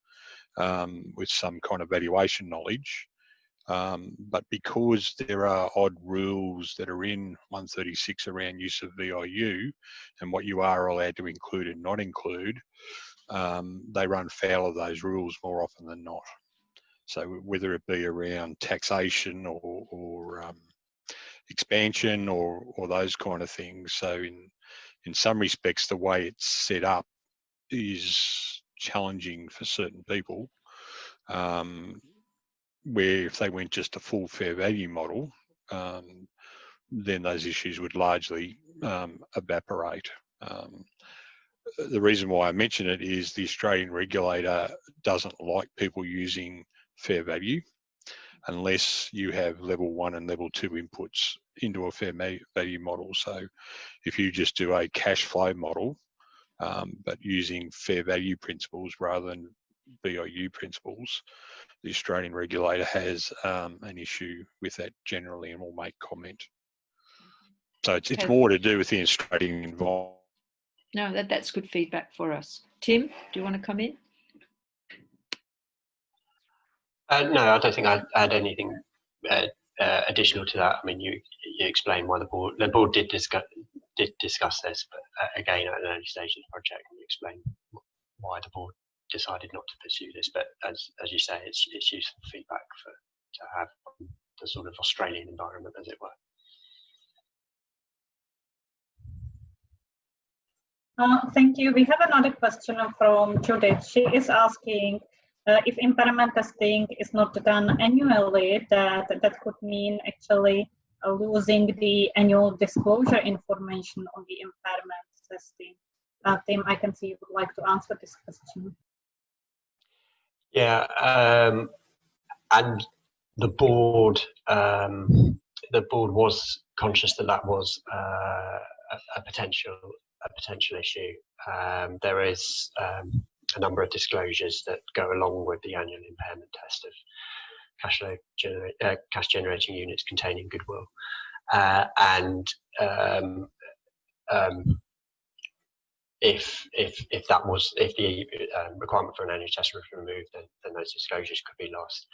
with some kind of valuation knowledge. But because there are odd rules that are in 136 around use of VIU and what you are allowed to include and not include, they run foul of those rules more often than not. So whether it be around taxation or expansion or those kind of things. So in some respects, the way it's set up is challenging for certain people, where if they went just a full fair value model, then those issues would largely evaporate. The reason why I mention it is the Australian regulator doesn't like people using fair value unless you have level 1 and level 2 inputs into a fair value model. So if you just do a cash flow model, but using fair value principles rather than VIU principles, the Australian regulator has an issue with that generally and will make comment. So it's more to do with the Australian environment. No, that's good feedback for us. Tim, do you want to come in? No, I don't think I'd add anything additional to that. I mean, you explained why the board did discuss this, but again, at an early stage of the project, you explained why the board decided not to pursue this. But as you say, it's useful feedback to have the sort of Australian environment, as it were. Thank you. We have another question from Judith. She is asking if impairment testing is not done annually, that could mean actually losing the annual disclosure information on the impairment testing. Tim, I can see you would like to answer this question. Yeah, and the board was conscious that was a potential issue. There is a number of disclosures that go along with the annual impairment test of cash generating units containing goodwill, if the requirement for an annual test was removed, then those disclosures could be lost.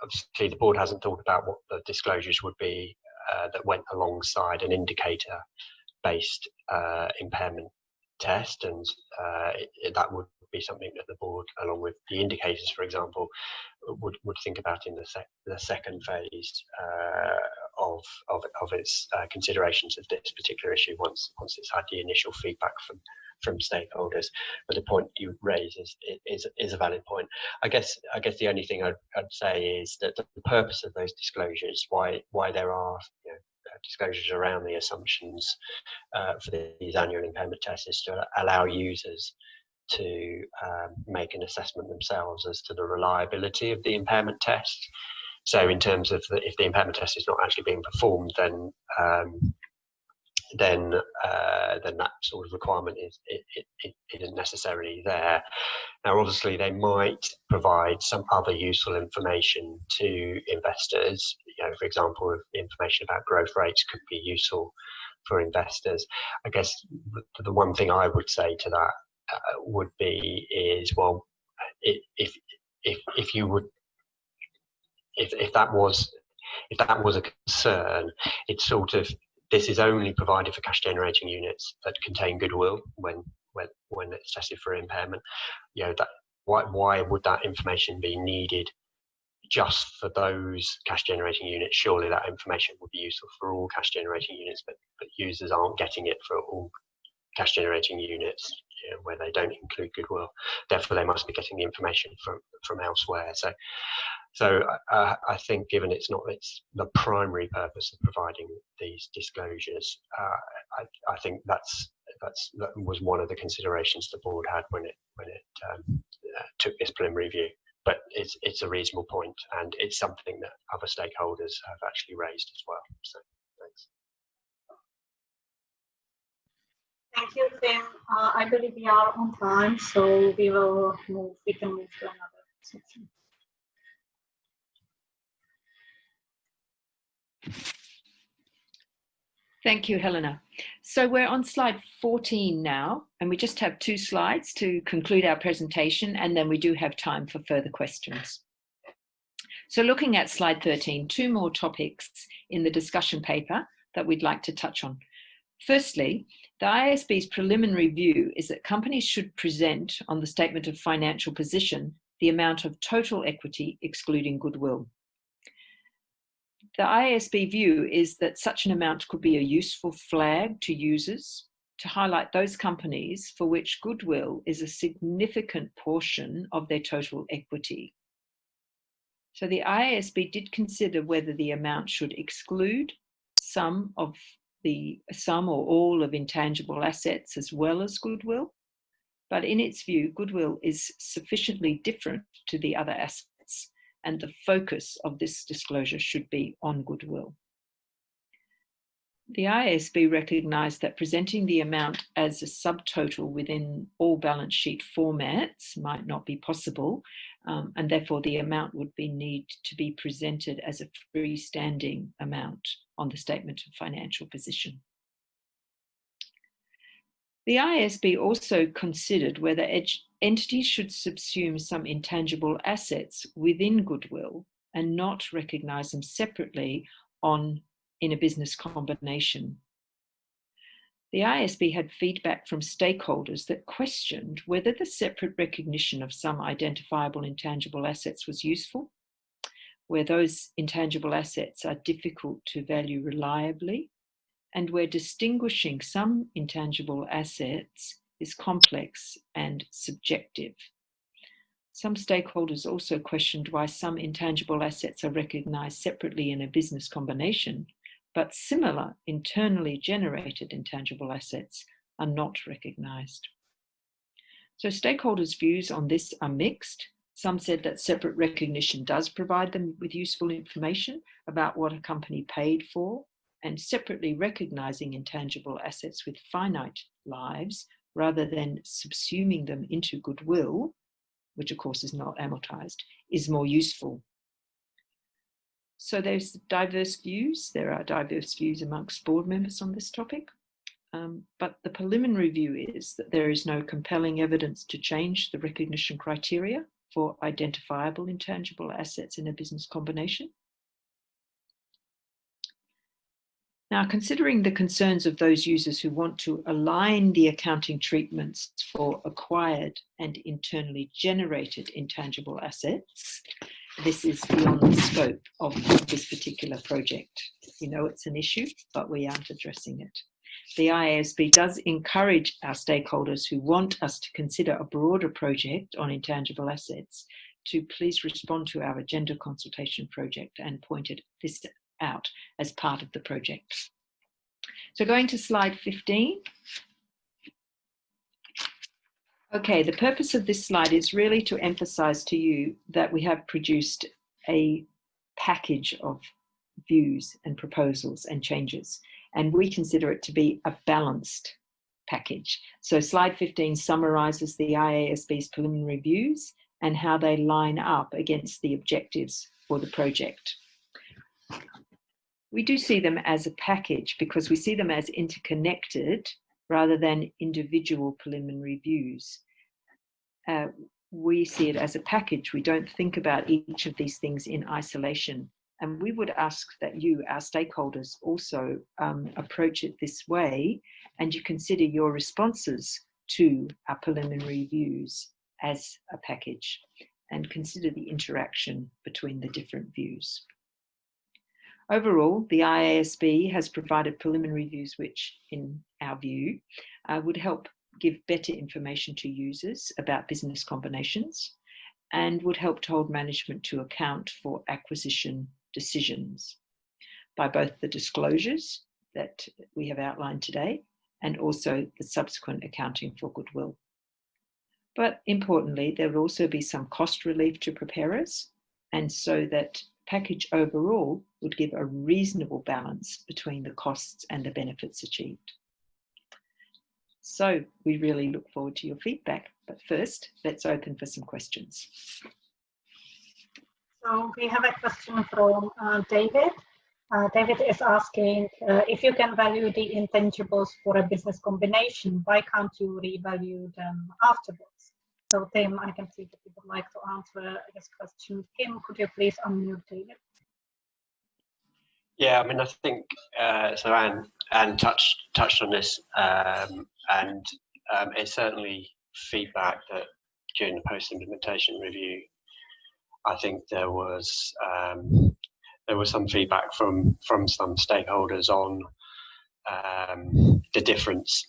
Obviously, the board hasn't thought about what the disclosures would be that went alongside an indicator-based impairment test, and that would be something that the board, along with the indicators, for example, would think about in the second phase of its considerations of this particular issue once it's had the initial feedback from stakeholders. But the point you raise is a valid point. I guess the only thing I'd say is that the purpose of those disclosures, why there are disclosures around the assumptions for these annual impairment tests, is to allow users to make an assessment themselves as to the reliability of the impairment test. So in terms of if the impairment test is not actually being performed, then that sort of requirement isn't necessarily there. Now, obviously, they might provide some other useful information to investors. For example, information about growth rates could be useful for investors. I guess the one thing I would say to that would be well, if that was a concern, it sort of this is only provided for cash generating units that contain goodwill when it's tested for impairment. You know, that why would that information be needed just for those cash generating units? Surely that information would be useful for all cash generating units, but users aren't getting it for all cash generating units, you know, where they don't include goodwill. Therefore, they must be getting the information from elsewhere. So I think, given it's the primary purpose of providing these disclosures, I think that was one of the considerations the board had when it took this preliminary review. But it's a reasonable point, and it's something that other stakeholders have actually raised as well. So thanks. Thank you, Tim. I believe we are on time, so we can move to another section. Thank you, Helena. So we're on slide 14 now, and we just have 2 slides to conclude our presentation, and then we do have time for further questions. So looking at slide 13, 2 more topics in the discussion paper that we'd like to touch on. Firstly, the IASB's preliminary view is that companies should present on the statement of financial position the amount of total equity excluding goodwill. The IASB view is that such an amount could be a useful flag to users to highlight those companies for which goodwill is a significant portion of their total equity. So the IASB did consider whether the amount should exclude some or all of intangible assets as well as goodwill, but in its view, goodwill is sufficiently different to the other assets, and the focus of this disclosure should be on goodwill. The IASB recognised that presenting the amount as a subtotal within all balance sheet formats might not be possible, and therefore the amount would need to be presented as a freestanding amount on the statement of financial position. The IASB also considered whether entities should subsume some intangible assets within goodwill and not recognise them separately in a business combination. The IASB had feedback from stakeholders that questioned whether the separate recognition of some identifiable intangible assets was useful, where those intangible assets are difficult to value reliably, and where distinguishing some intangible assets is complex and subjective. Some stakeholders also questioned why some intangible assets are recognised separately in a business combination, but similar internally generated intangible assets are not recognised. So stakeholders' views on this are mixed. Some said that separate recognition does provide them with useful information about what a company paid for, and separately recognising intangible assets with finite lives rather than subsuming them into goodwill, which of course is not amortised, is more useful. So there's diverse views. There are diverse views amongst board members on this topic, but the preliminary view is that there is no compelling evidence to change the recognition criteria for identifiable intangible assets in a business combination. Now, considering the concerns of those users who want to align the accounting treatments for acquired and internally generated intangible assets, this is beyond the scope of this particular project. We know it's an issue, but we aren't addressing it. The IASB does encourage our stakeholders who want us to consider a broader project on intangible assets to please respond to our agenda consultation project and point this out as part of the project. So going to slide 15. Okay, the purpose of this slide is really to emphasize to you that we have produced a package of views and proposals and changes, and we consider it to be a balanced package. So slide 15 summarizes the IASB's preliminary views and how they line up against the objectives for the project. We do see them as a package because we see them as interconnected rather than individual preliminary views. We see it as a package. We don't think about each of these things in isolation And we would ask that you, our stakeholders, also approach it this way, and you consider your responses to our preliminary views as a package, and consider the interaction between the different views. Overall, the IASB has provided preliminary views which, in our view, would help give better information to users about business combinations and would help to hold management to account for acquisition decisions by both the disclosures that we have outlined today and also the subsequent accounting for goodwill. But importantly, there will also be some cost relief to preparers, and so that package overall would give a reasonable balance between the costs and the benefits achieved. So we really look forward to your feedback, but first let's open for some questions. So we have a question from David. David is asking if you can value the intangibles for a business combination, why can't you revalue them afterwards? So Tim, I can see that you would like to answer this question. Tim, could you please unmute David? Yeah, I mean, I think so. Anne touched on this, and it's certainly feedback that during the post-implementation review, I think there was some feedback from some stakeholders on the difference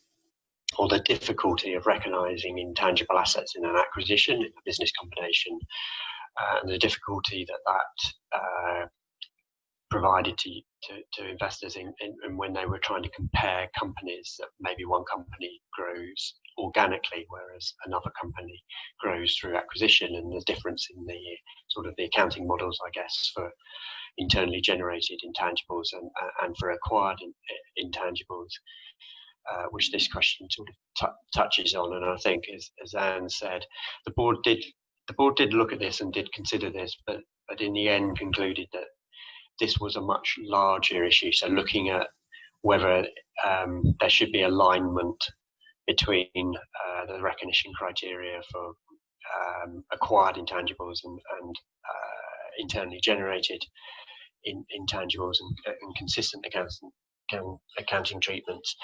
or the difficulty of recognising intangible assets in an acquisition, in a business combination, and the difficulty that provided to investors in when they were trying to compare companies, that maybe one company grows organically whereas another company grows through acquisition, and the difference in the sort of the accounting models, I guess, for internally generated intangibles and for acquired intangibles, which this question sort of touches on. And I think, as Anne said, the board did look at this and did consider this, but in the end concluded that this was a much larger issue. So looking at whether there should be alignment between the recognition criteria for acquired intangibles and internally generated intangibles and consistent accounting treatments.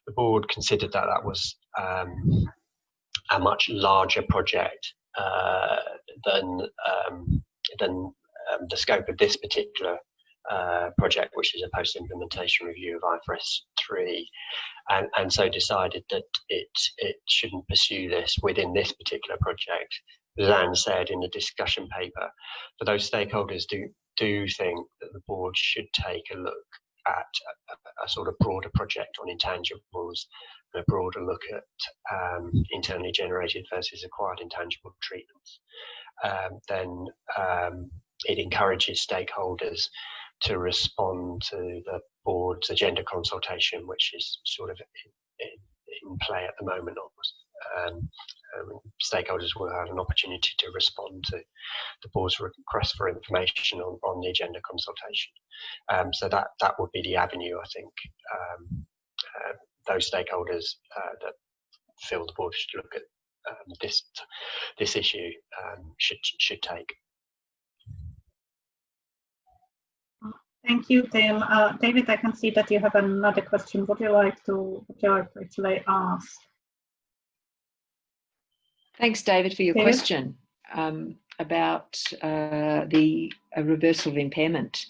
The board considered that was a much larger project than the scope of this particular project, which is a post-implementation review of IFRS 3, and so decided that it shouldn't pursue this within this particular project. As Anne said in the discussion paper, for those stakeholders do think that the board should take a look at a sort of broader project on intangibles, a broader look at internally generated versus acquired intangible treatments. Then it encourages stakeholders to respond to the board's agenda consultation, which is sort of in play at the moment. Stakeholders will have an opportunity to respond to the board's request for information on the agenda consultation. So that would be the avenue, I think, those stakeholders that feel the board should look at this issue should take. Thank you, Tim. David, I can see that you have another question. Would you like to actually ask? Thanks, David, for your question about the reversal of impairment.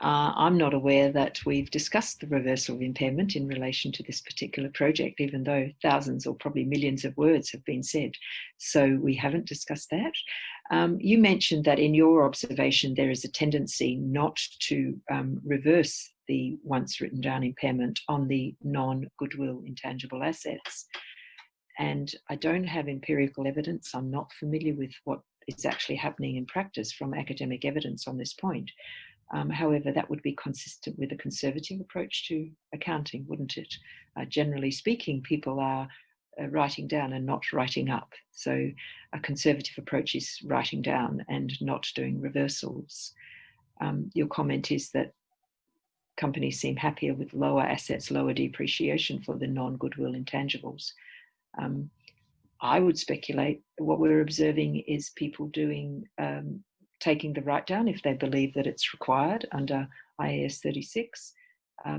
I'm not aware that we've discussed the reversal of impairment in relation to this particular project, even though thousands or probably millions of words have been said. So we haven't discussed that. You mentioned that in your observation, there is a tendency not to reverse the once written down impairment on the non-goodwill intangible assets. And I don't have empirical evidence. I'm not familiar with what is actually happening in practice from academic evidence on this point. However, that would be consistent with a conservative approach to accounting, wouldn't it? Generally speaking, people are writing down and not writing up. So a conservative approach is writing down and not doing reversals. Your comment is that companies seem happier with lower assets, lower depreciation for the non-goodwill intangibles. I would speculate what we're observing is people doing taking the write down if they believe that it's required under IAS 36,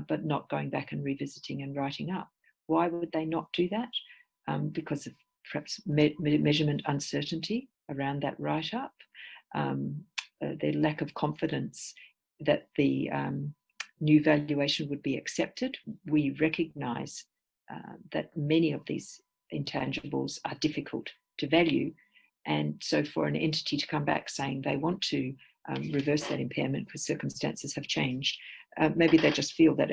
but not going back and revisiting and writing up. Why would they not do that? Because of perhaps measurement uncertainty around that write up, their lack of confidence that the new valuation would be accepted. We recognise that many of these intangibles are difficult to value, and so for an entity to come back saying they want to reverse that impairment because circumstances have changed, maybe they just feel that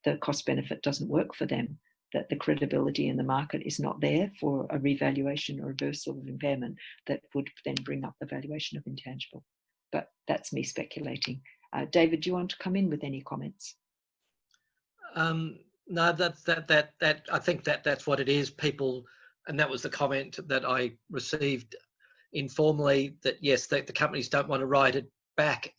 the cost benefit doesn't work for them, that the credibility in the market is not there for a revaluation or reversal of impairment that would then bring up the valuation of intangible. But that's me speculating. David, do you want to come in with any comments? No, that I think that's what it is. People, and that was the comment that I received informally, that yes, the companies don't want to write it back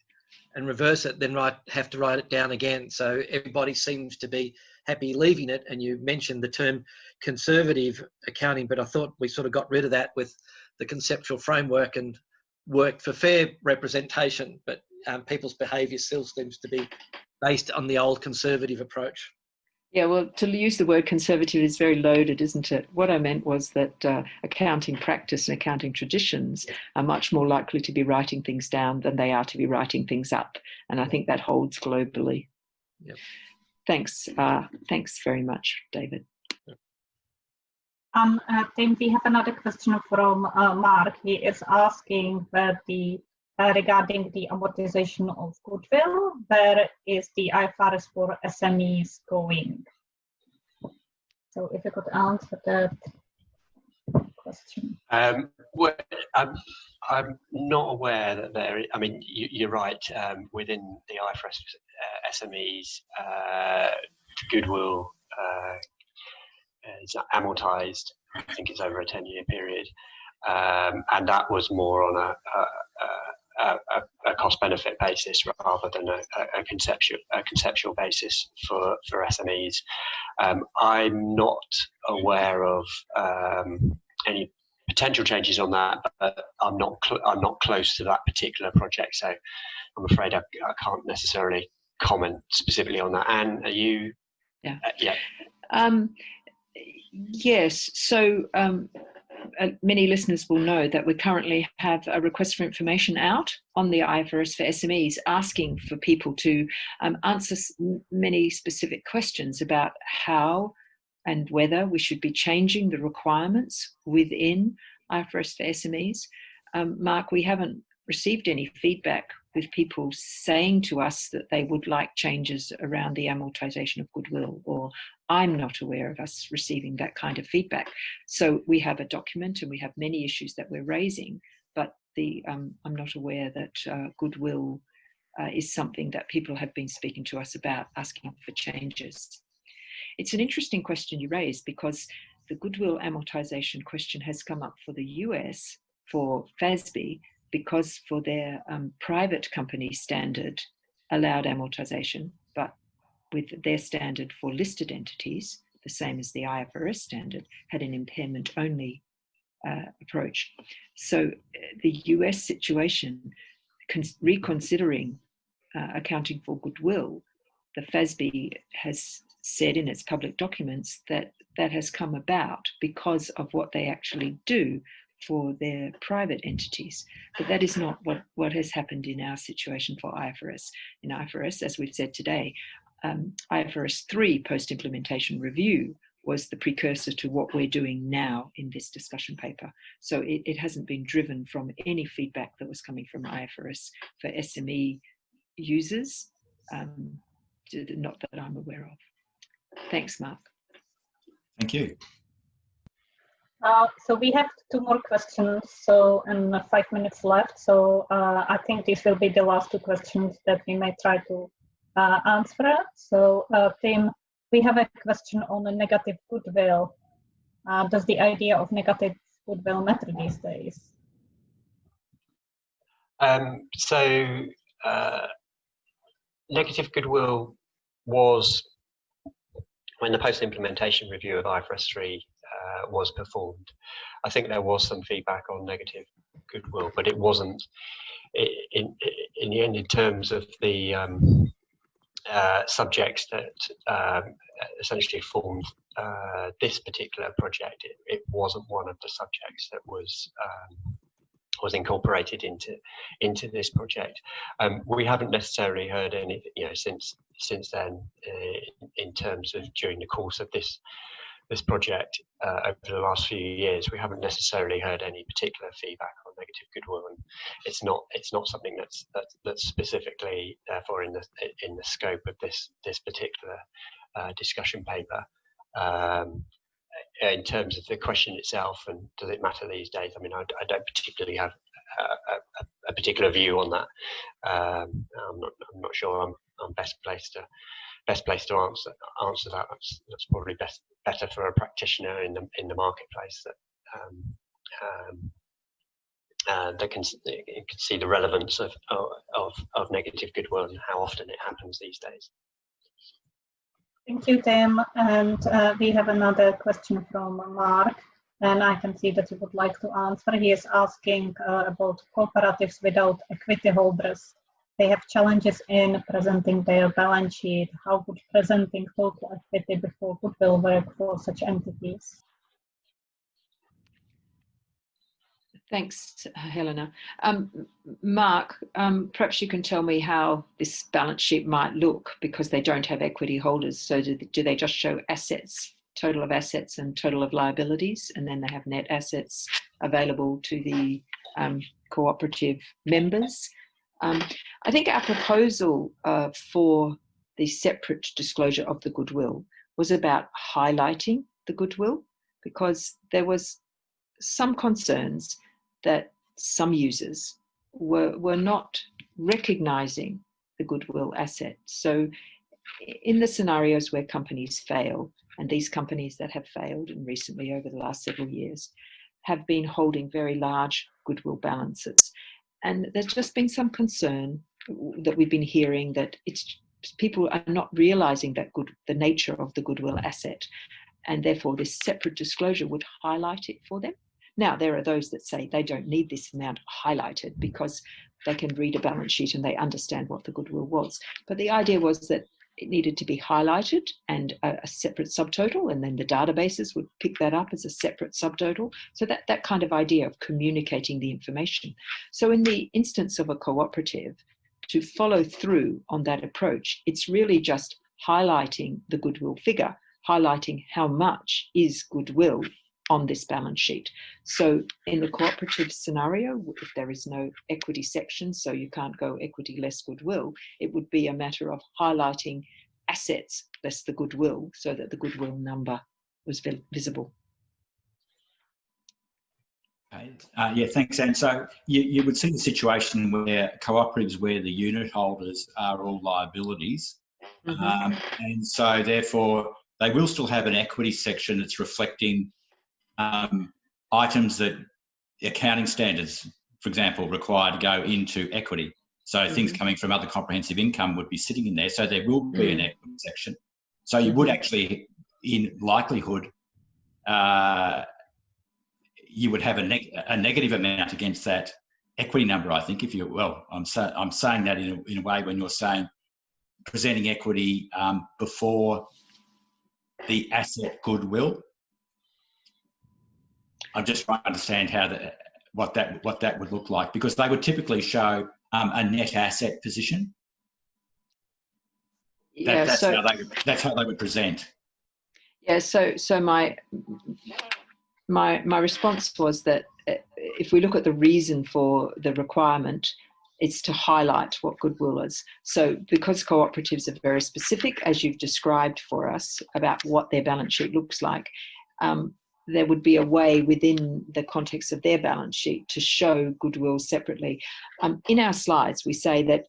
and reverse it, then have to write it down again. So everybody seems to be happy leaving it. And you mentioned the term conservative accounting, but I thought we sort of got rid of that with the conceptual framework and worked for fair representation. But people's behaviour still seems to be based on the old conservative approach. Yeah, well, to use the word conservative is very loaded, isn't it? What I meant was that accounting practice and accounting traditions are much more likely to be writing things down than they are to be writing things up. And I think that holds globally. Yep. Thanks. Thanks very much, David. Tim, we have another question from Mark. He is asking where regarding the amortization of goodwill, where is the IFRS for SMEs going? So if you could answer that question. Well, I'm not aware that there is, I mean, you're right, within the IFRS SMEs, goodwill is amortized. I think it's over a 10-year period. And that was more on a cost-benefit basis rather than a conceptual basis for SMEs. I'm not aware of any potential changes on that, but I'm not close to that particular project, so I'm afraid I can't necessarily comment specifically on that. Anne, are you? Yeah. Yeah. Yes. So. Many listeners will know that we currently have a request for information out on the IFRS for SMEs, asking for people to answer many specific questions about how and whether we should be changing the requirements within IFRS for SMEs. Mark, we haven't received any feedback with people saying to us that they would like changes around the amortization of goodwill, or I'm not aware of us receiving that kind of feedback. So we have a document and we have many issues that we're raising, but I'm not aware that goodwill is something that people have been speaking to us about, asking for changes. It's an interesting question you raised, because the goodwill amortization question has come up for the US for FASB, because for their private company standard allowed amortization, but with their standard for listed entities, the same as the IFRS standard, had an impairment only approach. So the US situation, reconsidering accounting for goodwill, the FASB has said in its public documents that that has come about because of what they actually do for their private entities. But that is not what has happened in our situation for IFRS. In IFRS, as we've said today, IFRS 3 post-implementation review was the precursor to what we're doing now in this discussion paper. So it hasn't been driven from any feedback that was coming from IFRS for SME users, not that I'm aware of. Thanks, Mark. Thank you. So we have 2 more questions, so and 5 minutes left. So I think these will be the last 2 questions that we may try to answer. So Tim, we have a question on the negative goodwill. Does the idea of negative goodwill matter these days? Negative goodwill was when the post-implementation review of IFRS 3 was performed. I think there was some feedback on negative goodwill, but it wasn't in the end, in terms of the subjects that essentially formed this particular project. It wasn't one of the subjects that was incorporated into this project. We haven't necessarily heard anything, since then, in terms of during the course of this project over the last few years. We haven't necessarily heard any particular feedback on negative goodwill, and it's not something that's specifically therefore in the scope of this particular discussion paper. In terms of the question itself, and does it matter these days? I mean, I don't particularly have a particular view on that. I'm not sure I'm best placed to answer that. That's probably better for a practitioner in the marketplace that can see the relevance of negative goodwill and how often it happens these days. Thank you, Tim. And we have another question from Mark, and I can see that you would like to answer. He is asking about cooperatives without equity holders. They have challenges in presenting their balance sheet. How would presenting total equity before goodwill work for such entities? Thanks, Helena. Mark, perhaps you can tell me how this balance sheet might look, because they don't have equity holders. So do they just show assets, total of assets and total of liabilities, and then they have net assets available to the cooperative members? I think our proposal for the separate disclosure of the goodwill was about highlighting the goodwill, because there was some concerns that some users were not recognising the goodwill asset. So in the scenarios where companies fail, and these companies that have failed and recently over the last several years have been holding very large goodwill balances. And there's just been some concern that we've been hearing that people are not realising that the nature of the goodwill asset, and therefore this separate disclosure would highlight it for them. Now, there are those that say they don't need this amount highlighted because they can read a balance sheet and they understand what the goodwill was. But the idea was that it needed to be highlighted and a separate subtotal, and then the databases would pick that up as a separate subtotal. So that kind of idea of communicating the information. So in the instance of a cooperative, to follow through on that approach, it's really just highlighting the goodwill figure, highlighting how much is goodwill on this balance sheet. So in the cooperative scenario, if there is no equity section, so you can't go equity less goodwill, it would be a matter of highlighting assets less the goodwill, so that the goodwill number was visible. Yeah, thanks, Anne. So you would see the situation where cooperatives where the unit holders are all liabilities. Mm-hmm. And so therefore they will still have an equity section that's reflecting items that accounting standards, for example, require to go into equity. So mm-hmm. things coming from other comprehensive income would be sitting in there. So there will be an equity section. So you would actually, in likelihood, you would have a negative amount against that equity number, I think, if you, well, I'm saying that in a way when you're saying presenting equity before the asset goodwill. I'm just trying to understand how what that would look like, because they would typically show a net asset position. Yeah, that's how they would present. Yeah. So my response was that if we look at the reason for the requirement, it's to highlight what goodwill is. So because cooperatives are very specific, as you've described for us, about what their balance sheet looks like, there would be a way within the context of their balance sheet to show goodwill separately. In our slides, we say that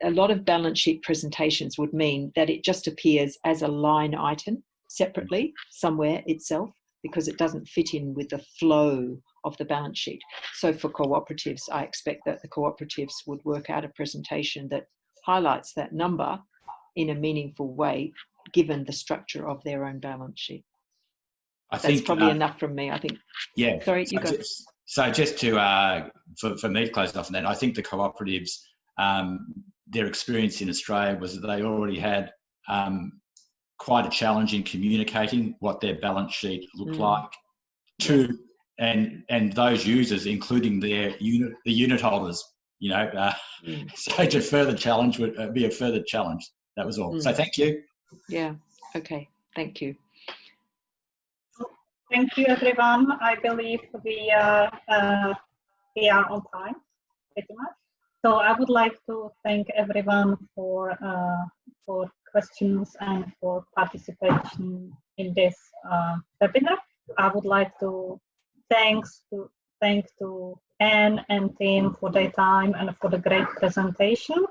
a lot of balance sheet presentations would mean that it just appears as a line item separately somewhere itself, because it doesn't fit in with the flow of the balance sheet. So for cooperatives, I expect that the cooperatives would work out a presentation that highlights that number in a meaningful way, given the structure of their own balance sheet. That's probably enough from me, I think. Yeah. Sorry, you go. So just to, for me to close off on that, I think the cooperatives, their experience in Australia was that they already had quite a challenge in communicating what their balance sheet looked like to, and those users, including the unit holders, you know, so to further challenge would be a further challenge. That was all. So thank you. Yeah, okay, thank you. Thank you, everyone. I believe we are on time, pretty much. So I would like to thank everyone for questions and for participation in this webinar. I would like to thank Anne and Tim for their time and for the great presentation.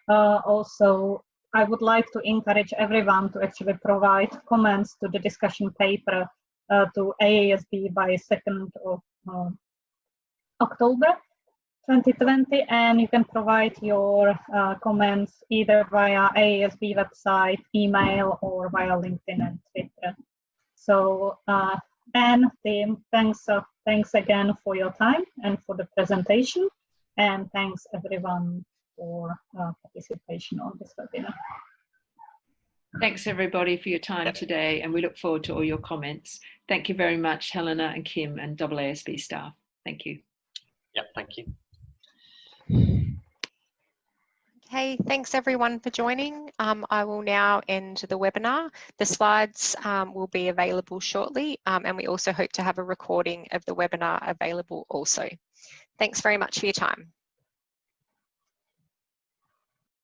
Also, I would like to encourage everyone to actually provide comments to the discussion paper to IASB by 2nd of October 2020, and you can provide your comments either via IASB website, email, or via LinkedIn and Twitter. So, Anne, Tim, thanks again for your time and for the presentation, and thanks everyone for participation on this webinar. Thanks everybody for your time today, and we look forward to all your comments. Thank you very much, Helena and Kim and AASB staff. Thank you. Yep, thank you. Okay, thanks everyone for joining. I will now end the webinar. The slides will be available shortly, and we also hope to have a recording of the webinar available also. Thanks very much for your time.